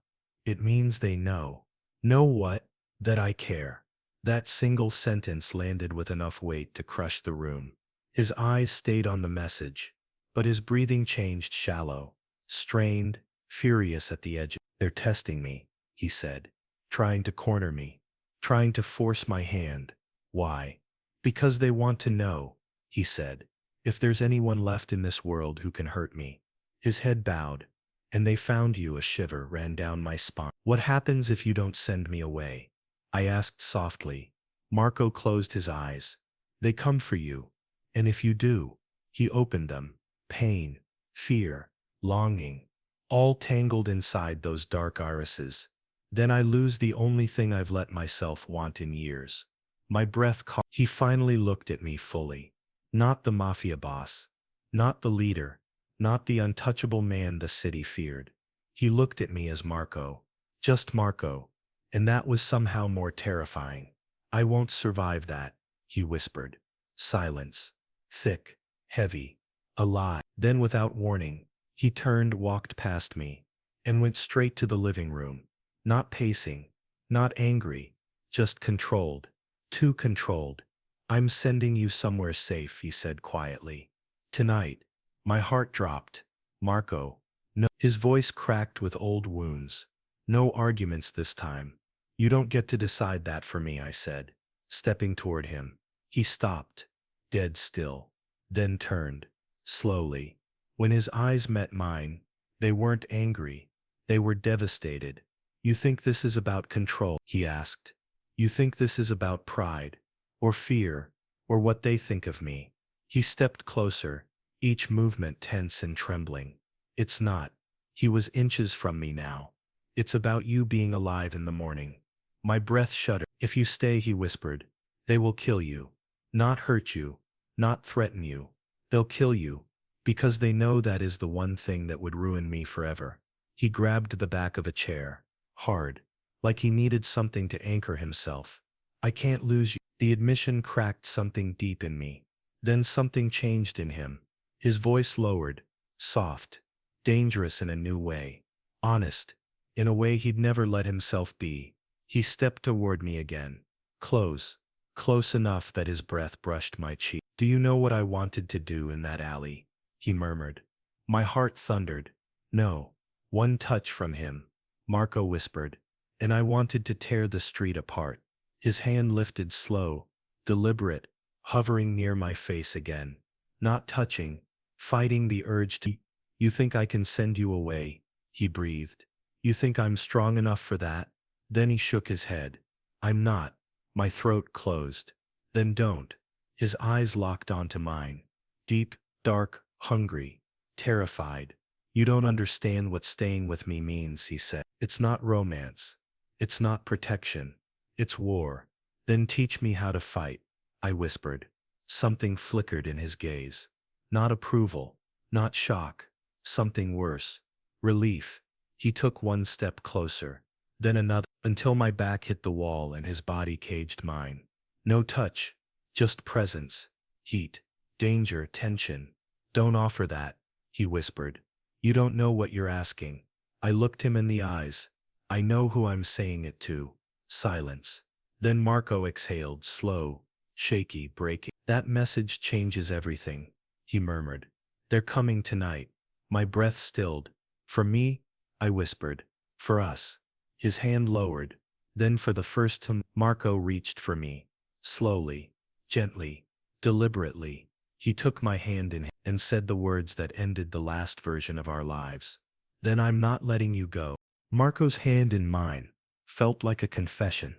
[SPEAKER 1] "It means they know." "Know what?" "That I care." That single sentence landed with enough weight to crush the room. His eyes stayed on the message, but his breathing changed shallow, strained, furious at the edge. "They're testing me," he said, "trying to corner me, trying to force my hand." "Why?" "Because they want to know," he said, "if there's anyone left in this world who can hurt me." His head bowed. "And they found you." A shiver ran down my spine. "What happens if you don't send me away?" I asked softly. Marco closed his eyes. "They come for you. And if you do," he opened them. Pain, fear, longing, all tangled inside those dark irises. "Then I lose the only thing I've let myself want in years." My breath caught. He finally looked at me fully. Not the mafia boss. Not the leader. Not the untouchable man the city feared. He looked at me as Marco. Just Marco. And that was somehow more terrifying. "I won't survive that," he whispered. Silence. Thick. Heavy. A lie. Then without warning, he turned, walked past me, and went straight to the living room. Not pacing. Not angry. Just controlled. Too controlled. "I'm sending you somewhere safe," he said quietly. "Tonight." My heart dropped. "Marco." "No." His voice cracked with old wounds. "No arguments this time. You don't get to decide that for me," I said, stepping toward him. He stopped, dead still, then turned, slowly. When his eyes met mine, they weren't angry. They were devastated. "You think this is about control?" he asked. "You think this is about pride, or fear, or what they think of me?" He stepped closer, each movement tense and trembling. "It's not." He was inches from me now. "It's about you being alive in the morning." My breath shuddered. "If you stay," he whispered, They will kill you. Not hurt you. Not threaten you. They'll kill you. Because they know that is the one thing that would ruin me forever. He grabbed the back of a chair. Hard. Like he needed something to anchor himself. I can't lose you. The admission cracked something deep in me. Then something changed in him. His voice lowered. Soft. Dangerous in a new way. Honest. In a way he'd never let himself be. He stepped toward me again. Close. Close enough that his breath brushed my cheek. Do you know what I wanted to do in that alley? He murmured. My heart thundered. No. One touch from him. Marco whispered. And I wanted to tear the street apart. His hand lifted slow, deliberate, hovering near my face again. Not touching, fighting the urge to. You think I can send you away? He breathed. You think I'm strong enough for that? Then he shook his head. I'm not. My throat closed. Then don't. His eyes locked onto mine. Deep, dark, hungry, terrified. You don't understand what staying with me means, he said. It's not romance. It's not protection. It's war. Then teach me how to fight, I whispered. Something flickered in his gaze. Not approval. Not shock. Something worse. Relief. He took one step closer. Then another, until my back hit the wall and his body caged mine. No touch. Just presence. Heat. Danger. Tension. Don't offer that, he whispered. You don't know what you're asking. I looked him in the eyes. I know who I'm saying it to. Silence. Then Marco exhaled, slow, shaky, breaking. That message changes everything, he murmured. They're coming tonight. My breath stilled. For me? I whispered. For us. His hand lowered. Then for the first time, Marco reached for me. Slowly, gently, deliberately. He took my hand in and said the words that ended the last version of our lives. Then I'm not letting you go. Marco's hand in mine felt like a confession.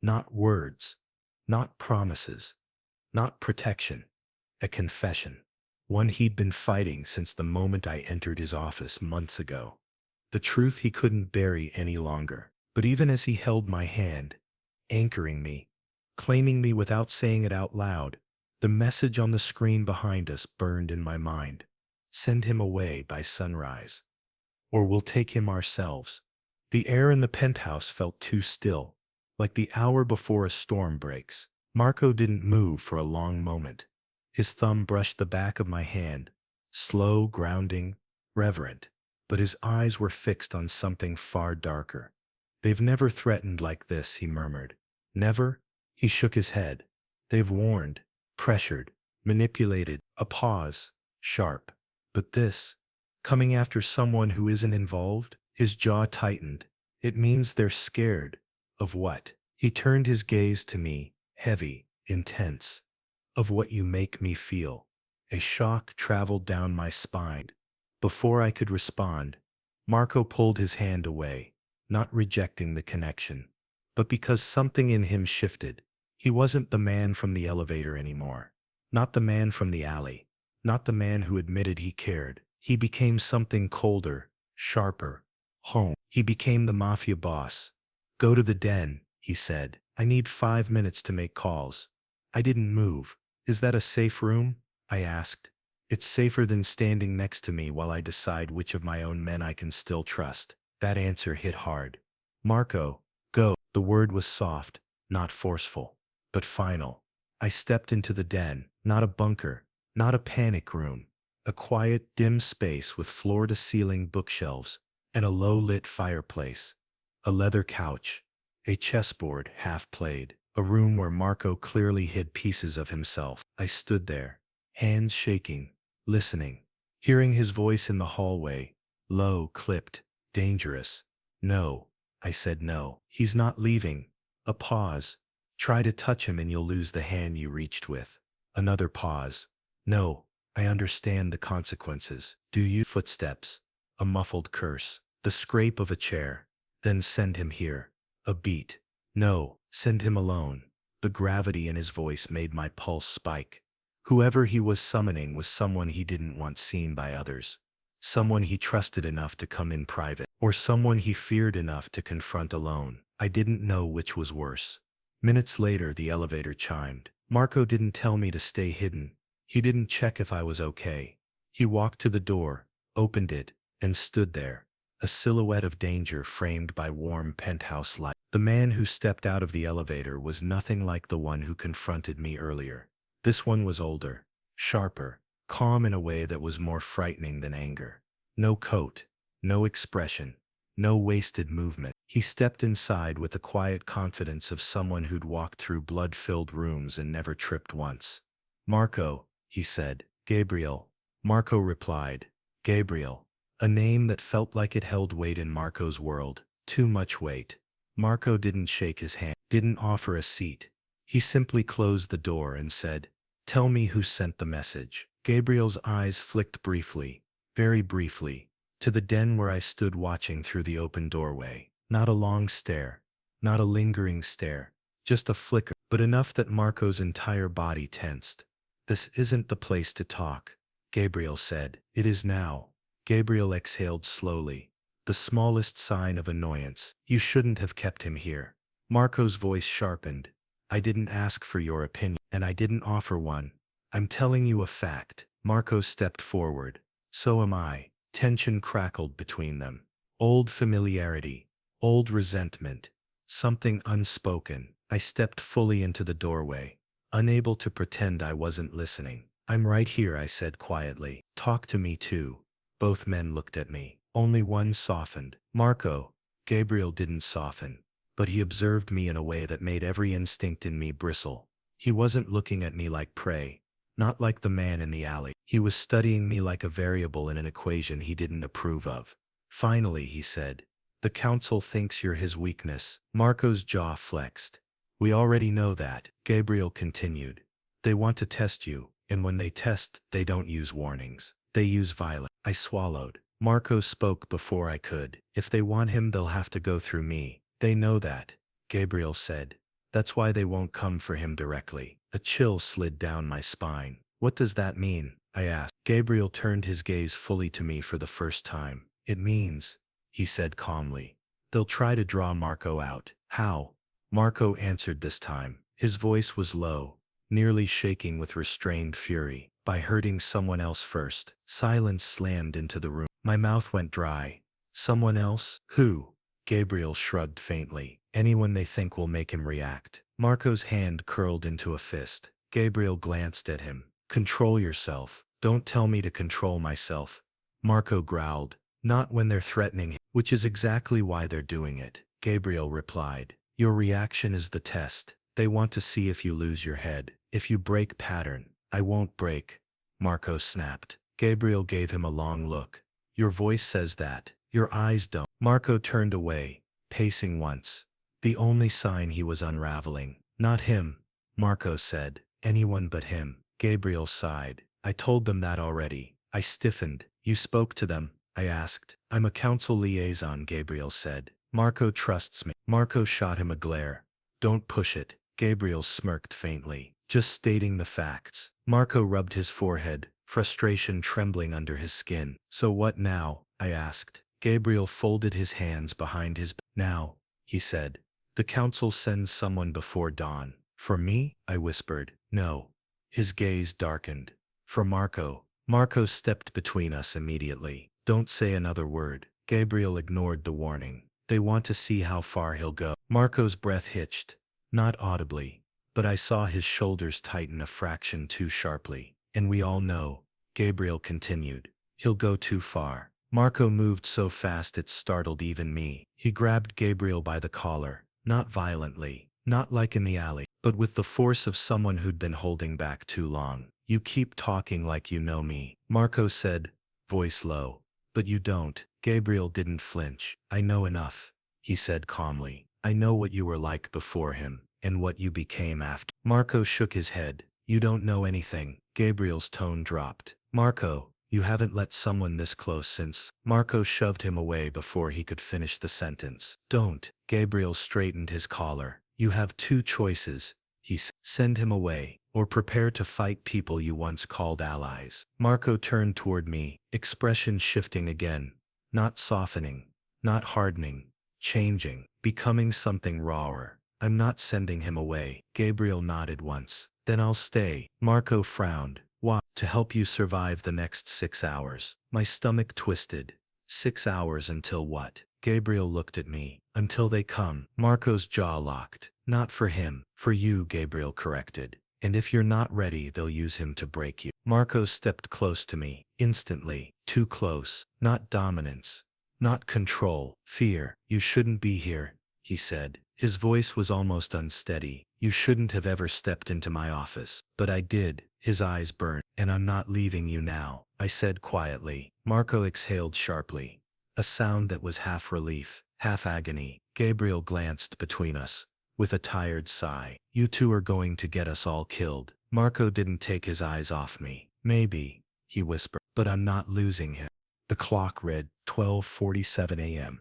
[SPEAKER 1] Not words, not promises, not protection. A confession. One he'd been fighting since the moment I entered his office months ago. The truth he couldn't bury any longer. But even as he held my hand, anchoring me, claiming me without saying it out loud, the message on the screen behind us burned in my mind. Send him away by sunrise. Or we'll take him ourselves. The air in the penthouse felt too still, like the hour before a storm breaks. Marco didn't move for a long moment. His thumb brushed the back of my hand, slow, grounding, reverent, but his eyes were fixed on something far darker. They've never threatened like this, he murmured. Never? He shook his head. They've warned, pressured, manipulated. A pause, sharp. But this, coming after someone who isn't involved? His jaw tightened. It means they're scared. Of what? He turned his gaze to me, heavy, intense. Of what you make me feel. A shock traveled down my spine. Before I could respond, Marco pulled his hand away, not rejecting the connection, but because something in him shifted. He wasn't the man from the elevator anymore. Not the man from the alley. Not the man who admitted he cared. He became something colder, sharper. Home. He became the mafia boss. Go to the den, he said. I need 5 minutes to make calls. I didn't move. Is that a safe room? I asked. It's safer than standing next to me while I decide which of my own men I can still trust. That answer hit hard. Marco, go. The word was soft, not forceful, but final. I stepped into the den, not a bunker, not a panic room. A quiet, dim space with floor-to-ceiling bookshelves and a low-lit fireplace. A leather couch, a chessboard half-played, a room where Marco clearly hid pieces of himself. I stood there, hands shaking, listening, hearing his voice in the hallway, low, clipped, dangerous. No, I said no. He's not leaving. A pause. Try to touch him and you'll lose the hand you reached with. Another pause. No, I understand the consequences. Do you? Footsteps. A muffled curse. The scrape of a chair. Then send him here. A beat. No, send him alone. The gravity in his voice made my pulse spike. Whoever he was summoning was someone he didn't want seen by others. Someone he trusted enough to come in private. Or someone he feared enough to confront alone. I didn't know which was worse. Minutes later, the elevator chimed. Marco didn't tell me to stay hidden. He didn't check if I was okay. He walked to the door, opened it, and stood there, a silhouette of danger framed by warm penthouse light. The man who stepped out of the elevator was nothing like the one who confronted me earlier. This one was older, sharper, calm in a way that was more frightening than anger. No coat, no expression, no wasted movement. He stepped inside with the quiet confidence of someone who'd walked through blood-filled rooms and never tripped once. "Marco," he said. "Gabriel." Marco replied. Gabriel. A name that felt like it held weight in Marco's world. Too much weight. Marco didn't shake his hand, didn't offer a seat. He simply closed the door and said, "Tell me who sent the message." Gabriel's eyes flicked briefly, very briefly, to the den where I stood watching through the open doorway. Not a long stare, not a lingering stare, just a flicker, but enough that Marco's entire body tensed. "This isn't the place to talk," Gabriel said. "It is now." Gabriel exhaled slowly, the smallest sign of annoyance. "You shouldn't have kept him here." Marco's voice sharpened. "I didn't ask for your opinion, and I didn't offer one. I'm telling you a fact." Marco stepped forward. "So am I." Tension crackled between them. Old familiarity, old resentment, something unspoken. I stepped fully into the doorway, unable to pretend I wasn't listening. "I'm right here," I said quietly. "Talk to me too." Both men looked at me. Only one softened. "Marco." Gabriel didn't soften, but he observed me in a way that made every instinct in me bristle. He wasn't looking at me like prey, not like the man in the alley. He was studying me like a variable in an equation he didn't approve of. "Finally," he said, "the council thinks you're his weakness." Marco's jaw flexed. "We already know that," Gabriel continued. "They want to test you, and when they test, they don't use warnings. They use violence." I swallowed. Marco spoke before I could. "If they want him, they'll have to go through me. They know that," Gabriel said. "That's why they won't come for him directly." A chill slid down my spine. "What does that mean?" I asked. Gabriel turned his gaze fully to me for the first time. "It means," he said calmly, "they'll try to draw Marco out." "How?" Marco answered this time. His voice was low, nearly shaking with restrained fury. "By hurting someone else first." Silence slammed into the room. My mouth went dry. "Someone else? Who?" Gabriel shrugged faintly. "Anyone they think will make him react." Marco's hand curled into a fist. Gabriel glanced at him. "Control yourself." "Don't tell me to control myself," Marco growled. "Not when they're threatening him." "Which is exactly why they're doing it," Gabriel replied. "Your reaction is the test. They want to see if you lose your head, if you break pattern." "I won't break," Marco snapped. Gabriel gave him a long look. "Your voice says that. Your eyes don't." Marco turned away, pacing once. The only sign he was unraveling. "Not him," Marco said. "Anyone but him." Gabriel sighed. "I told them that already." I stiffened. "You spoke to them?" I asked. "I'm a council liaison," Gabriel said. "Marco trusts me." Marco shot him a glare. "Don't push it." Gabriel smirked faintly. "Just stating the facts." Marco rubbed his forehead, frustration trembling under his skin. "So what now?" I asked. Gabriel folded his hands behind his back. "Now," he said, "the council sends someone before dawn." "For me?" I whispered. "No." His gaze darkened. "For Marco." Marco stepped between us immediately. "Don't say another word." Gabriel ignored the warning. "They want to see how far he'll go." Marco's breath hitched. Not audibly, but I saw his shoulders tighten a fraction too sharply. "And we all know," Gabriel continued, "he'll go too far." Marco moved so fast it startled even me. He grabbed Gabriel by the collar, not violently, not like in the alley, but with the force of someone who'd been holding back too long. "You keep talking like you know me," Marco said, voice low. "But you don't." Gabriel didn't flinch. "I know enough," he said calmly. "I know what you were like before him, and what you became after." Marco shook his head. "You don't know anything." Gabriel's tone dropped. "Marco, you haven't let someone this close since." Marco shoved him away before he could finish the sentence. "Don't." Gabriel straightened his collar. "You have two choices," he said. "Send him away, or prepare to fight people you once called allies." Marco turned toward me, expression shifting again. Not softening, not hardening, changing, becoming something rawer. I'm not sending him away. Gabriel nodded once. Then I'll stay. Marco frowned. Why? To help you survive the next 6 hours. My stomach twisted. 6 hours until what? Gabriel looked at me. Until they come. Marco's jaw locked. Not for him. For you, Gabriel corrected. And if you're not ready, they'll use him to break you. Marco stepped close to me. Instantly. Too close. Not dominance. Not control. Fear. You shouldn't be here, he said. His voice was almost unsteady. You shouldn't have ever stepped into my office. But I did. His eyes burned. And I'm not leaving you now, I said quietly. Marco exhaled sharply. A sound that was half relief, half agony. Gabriel glanced between us. With a tired sigh. You two are going to get us all killed. Marco didn't take his eyes off me. Maybe, he whispered, but I'm not losing him. The clock read 12:47 a.m.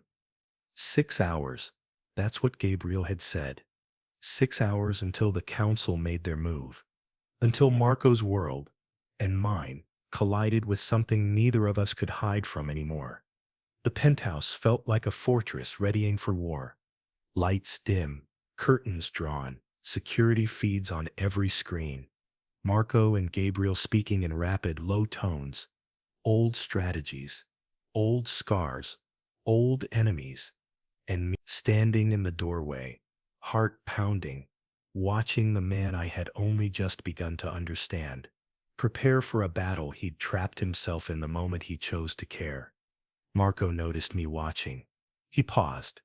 [SPEAKER 1] 6 hours. That's what Gabriel had said. 6 hours until the council made their move. Until Marco's world, and mine, collided with something neither of us could hide from anymore. The penthouse felt like a fortress readying for war. Lights dim, curtains drawn, security feeds on every screen. Marco and Gabriel speaking in rapid, low tones. Old strategies, old scars, old enemies. And me standing in the doorway, heart pounding, watching the man I had only just begun to understand. Prepare for a battle he'd trapped himself in the moment he chose to care. Marco noticed me watching. He paused,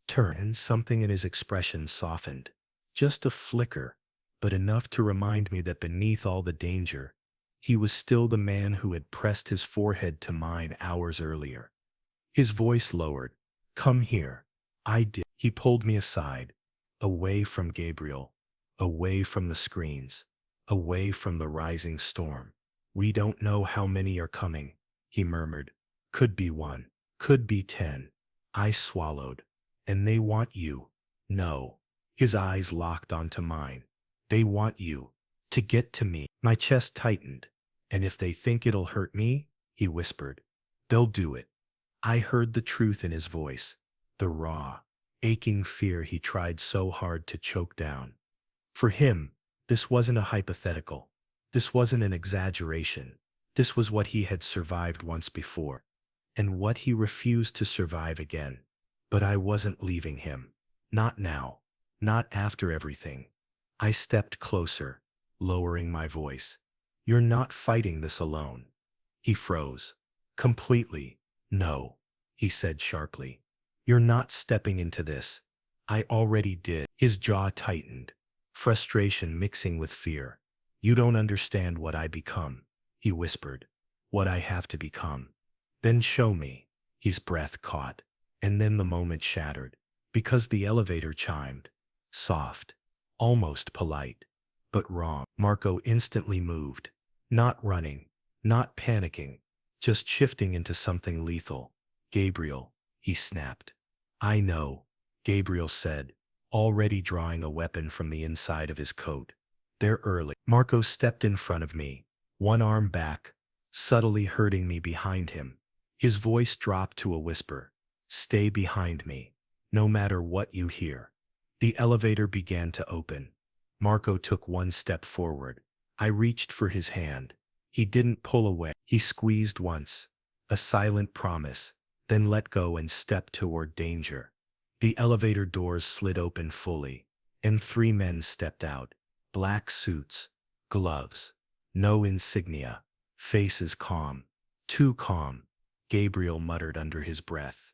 [SPEAKER 1] turned, and something in his expression softened. Just a flicker, but enough to remind me that beneath all the danger, he was still the man who had pressed his forehead to mine hours earlier. His voice lowered. Come here. I did. He pulled me aside, away from Gabriel, away from the screens, away from the rising storm. We don't know how many are coming, he murmured. Could be 1, could be 10. I swallowed. And they want you. No. His eyes locked onto mine. They want you. To get to me. My chest tightened. And if they think it'll hurt me, he whispered, they'll do it. I heard the truth in his voice, the raw, aching fear he tried so hard to choke down. For him, this wasn't a hypothetical. This wasn't an exaggeration. This was what he had survived once before, and what he refused to survive again. But I wasn't leaving him. Not now. Not after everything. I stepped closer, lowering my voice. You're not fighting this alone. He froze. Completely. No, he said sharply. You're not stepping into this. I already did. His jaw tightened, frustration mixing with fear. You don't understand what I become, he whispered. What I have to become. Then show me. His breath caught, and then the moment shattered, because the elevator chimed. Soft, almost polite, but wrong. Marco instantly moved. Not running, not panicking, just shifting into something lethal. Gabriel, he snapped. I know, Gabriel said, already drawing a weapon from the inside of his coat. They're early. Marco stepped in front of me, one arm back, subtly hurting me behind him. His voice dropped to a whisper. Stay behind me, no matter what you hear. The elevator began to open. Marco took one step forward. I reached for his hand. He didn't pull away. He squeezed once, a silent promise, then let go and stepped toward danger. The elevator doors slid open fully, and 3 men stepped out. Black suits, gloves, no insignia, faces calm. Too calm, Gabriel muttered under his breath.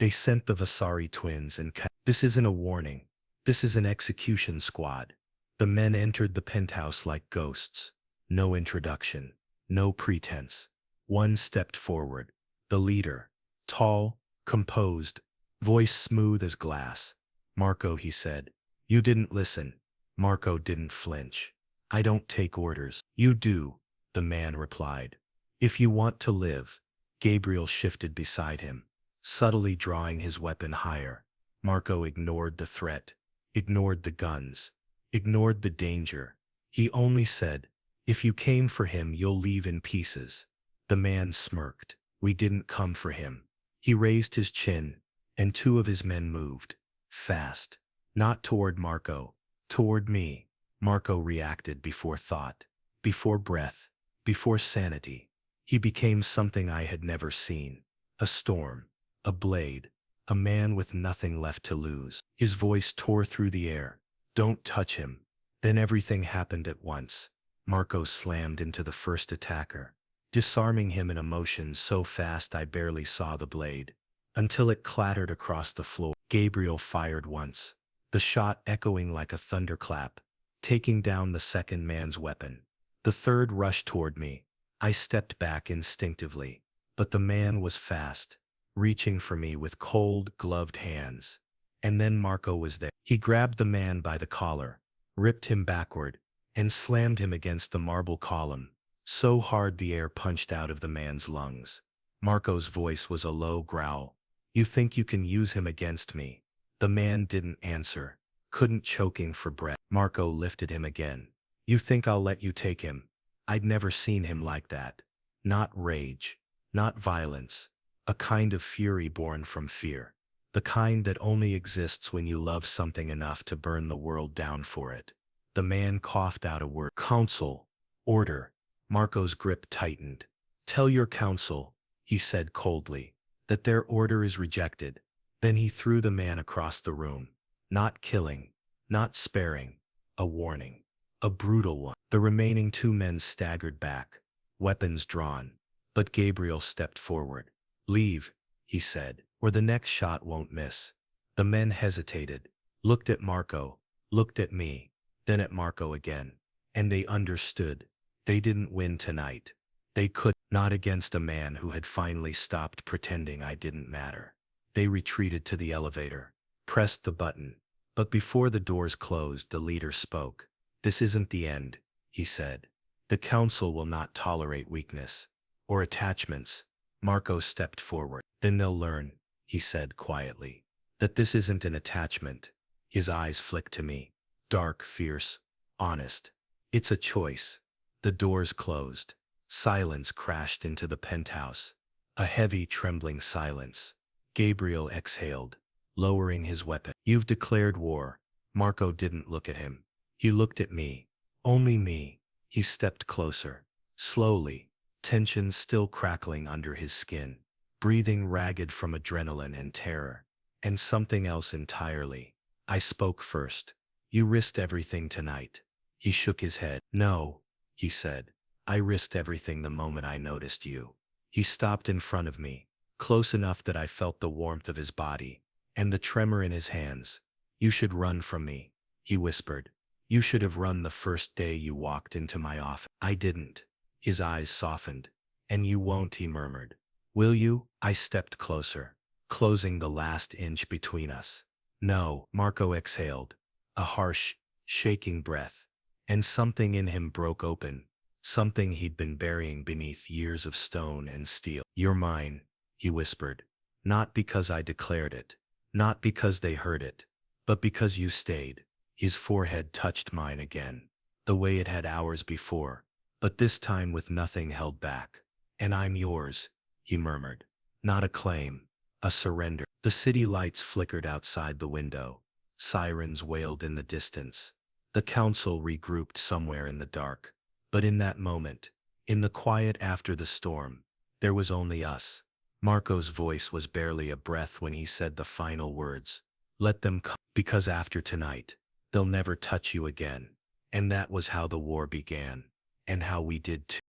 [SPEAKER 1] They sent the Vasari twins and This isn't a warning. This is an execution squad. The men entered the penthouse like ghosts. No introduction, no pretense. One stepped forward. The leader, tall, composed, voice smooth as glass. Marco, he said. You didn't listen. Marco didn't flinch. I don't take orders. You do, the man replied. If you want to live. Gabriel shifted beside him, subtly drawing his weapon higher. Marco ignored the threat, ignored the guns, ignored the danger. He only said, if you came for him, you'll leave in pieces. The man smirked. We didn't come for him. He raised his chin, and 2 of his men moved. Fast. Not toward Marco, toward me. Marco reacted before thought, before breath, before sanity. He became something I had never seen. A storm, a blade, a man with nothing left to lose. His voice tore through the air. Don't touch him. Then everything happened at once. Marco slammed into the first attacker, disarming him in a motion so fast I barely saw the blade, until it clattered across the floor. Gabriel fired once, the shot echoing like a thunderclap, taking down the second man's weapon. The third rushed toward me. I stepped back instinctively, but the man was fast, reaching for me with cold, gloved hands. And then Marco was there. He grabbed the man by the collar, ripped him backward, and slammed him against the marble column, so hard the air punched out of the man's lungs. Marco's voice was a low growl. You think you can use him against me? The man didn't answer, couldn't choking for breath. Marco lifted him again. You think I'll let you take him? I'd never seen him like that. Not rage, not violence, a kind of fury born from fear. The kind that only exists when you love something enough to burn the world down for it. The man coughed out a word. Counsel. Order. Marco's grip tightened. Tell your counsel, he said coldly, that their order is rejected. Then he threw the man across the room. Not killing, not sparing, a warning. A brutal one. The remaining two men staggered back, weapons drawn. But Gabriel stepped forward. Leave, he said, or the next shot won't miss. The men hesitated, looked at Marco, looked at me, then at Marco again. And they understood. They didn't win tonight. They could not against a man who had finally stopped pretending I didn't matter. They retreated to the elevator, pressed the button. But before the doors closed, the leader spoke. This isn't the end, he said. The council will not tolerate weakness or attachments. Marco stepped forward. Then they'll learn, he said quietly, that this isn't an attachment. His eyes flicked to me, dark, fierce, honest. It's a choice. The doors closed. Silence crashed into the penthouse. A heavy, trembling silence. Gabriel exhaled, lowering his weapon. You've declared war. Marco didn't look at him. He looked at me. Only me. He stepped closer. Slowly, tension still crackling under his skin, breathing ragged from adrenaline and terror. And something else entirely. I spoke first. You risked everything tonight. He shook his head. No, he said. I risked everything the moment I noticed you. He stopped in front of me, close enough that I felt the warmth of his body and the tremor in his hands. You should run from me, he whispered. You should have run the first day you walked into my office. I didn't. His eyes softened. And you won't, he murmured. Will you? I stepped closer, closing the last inch between us. No, Marco exhaled, a harsh, shaking breath, and something in him broke open, something he'd been burying beneath years of stone and steel. You're mine, he whispered, not because I declared it, not because they heard it, but because you stayed. His forehead touched mine again, the way it had hours before, but this time with nothing held back. And I'm yours, he murmured. Not a claim, a surrender. The city lights flickered outside the window. Sirens wailed in the distance. The council regrouped somewhere in the dark. But in that moment, in the quiet after the storm, there was only us. Marco's voice was barely a breath when he said the final words. Let them come, because after tonight, they'll never touch you again. And that was how the war began, and how we did too.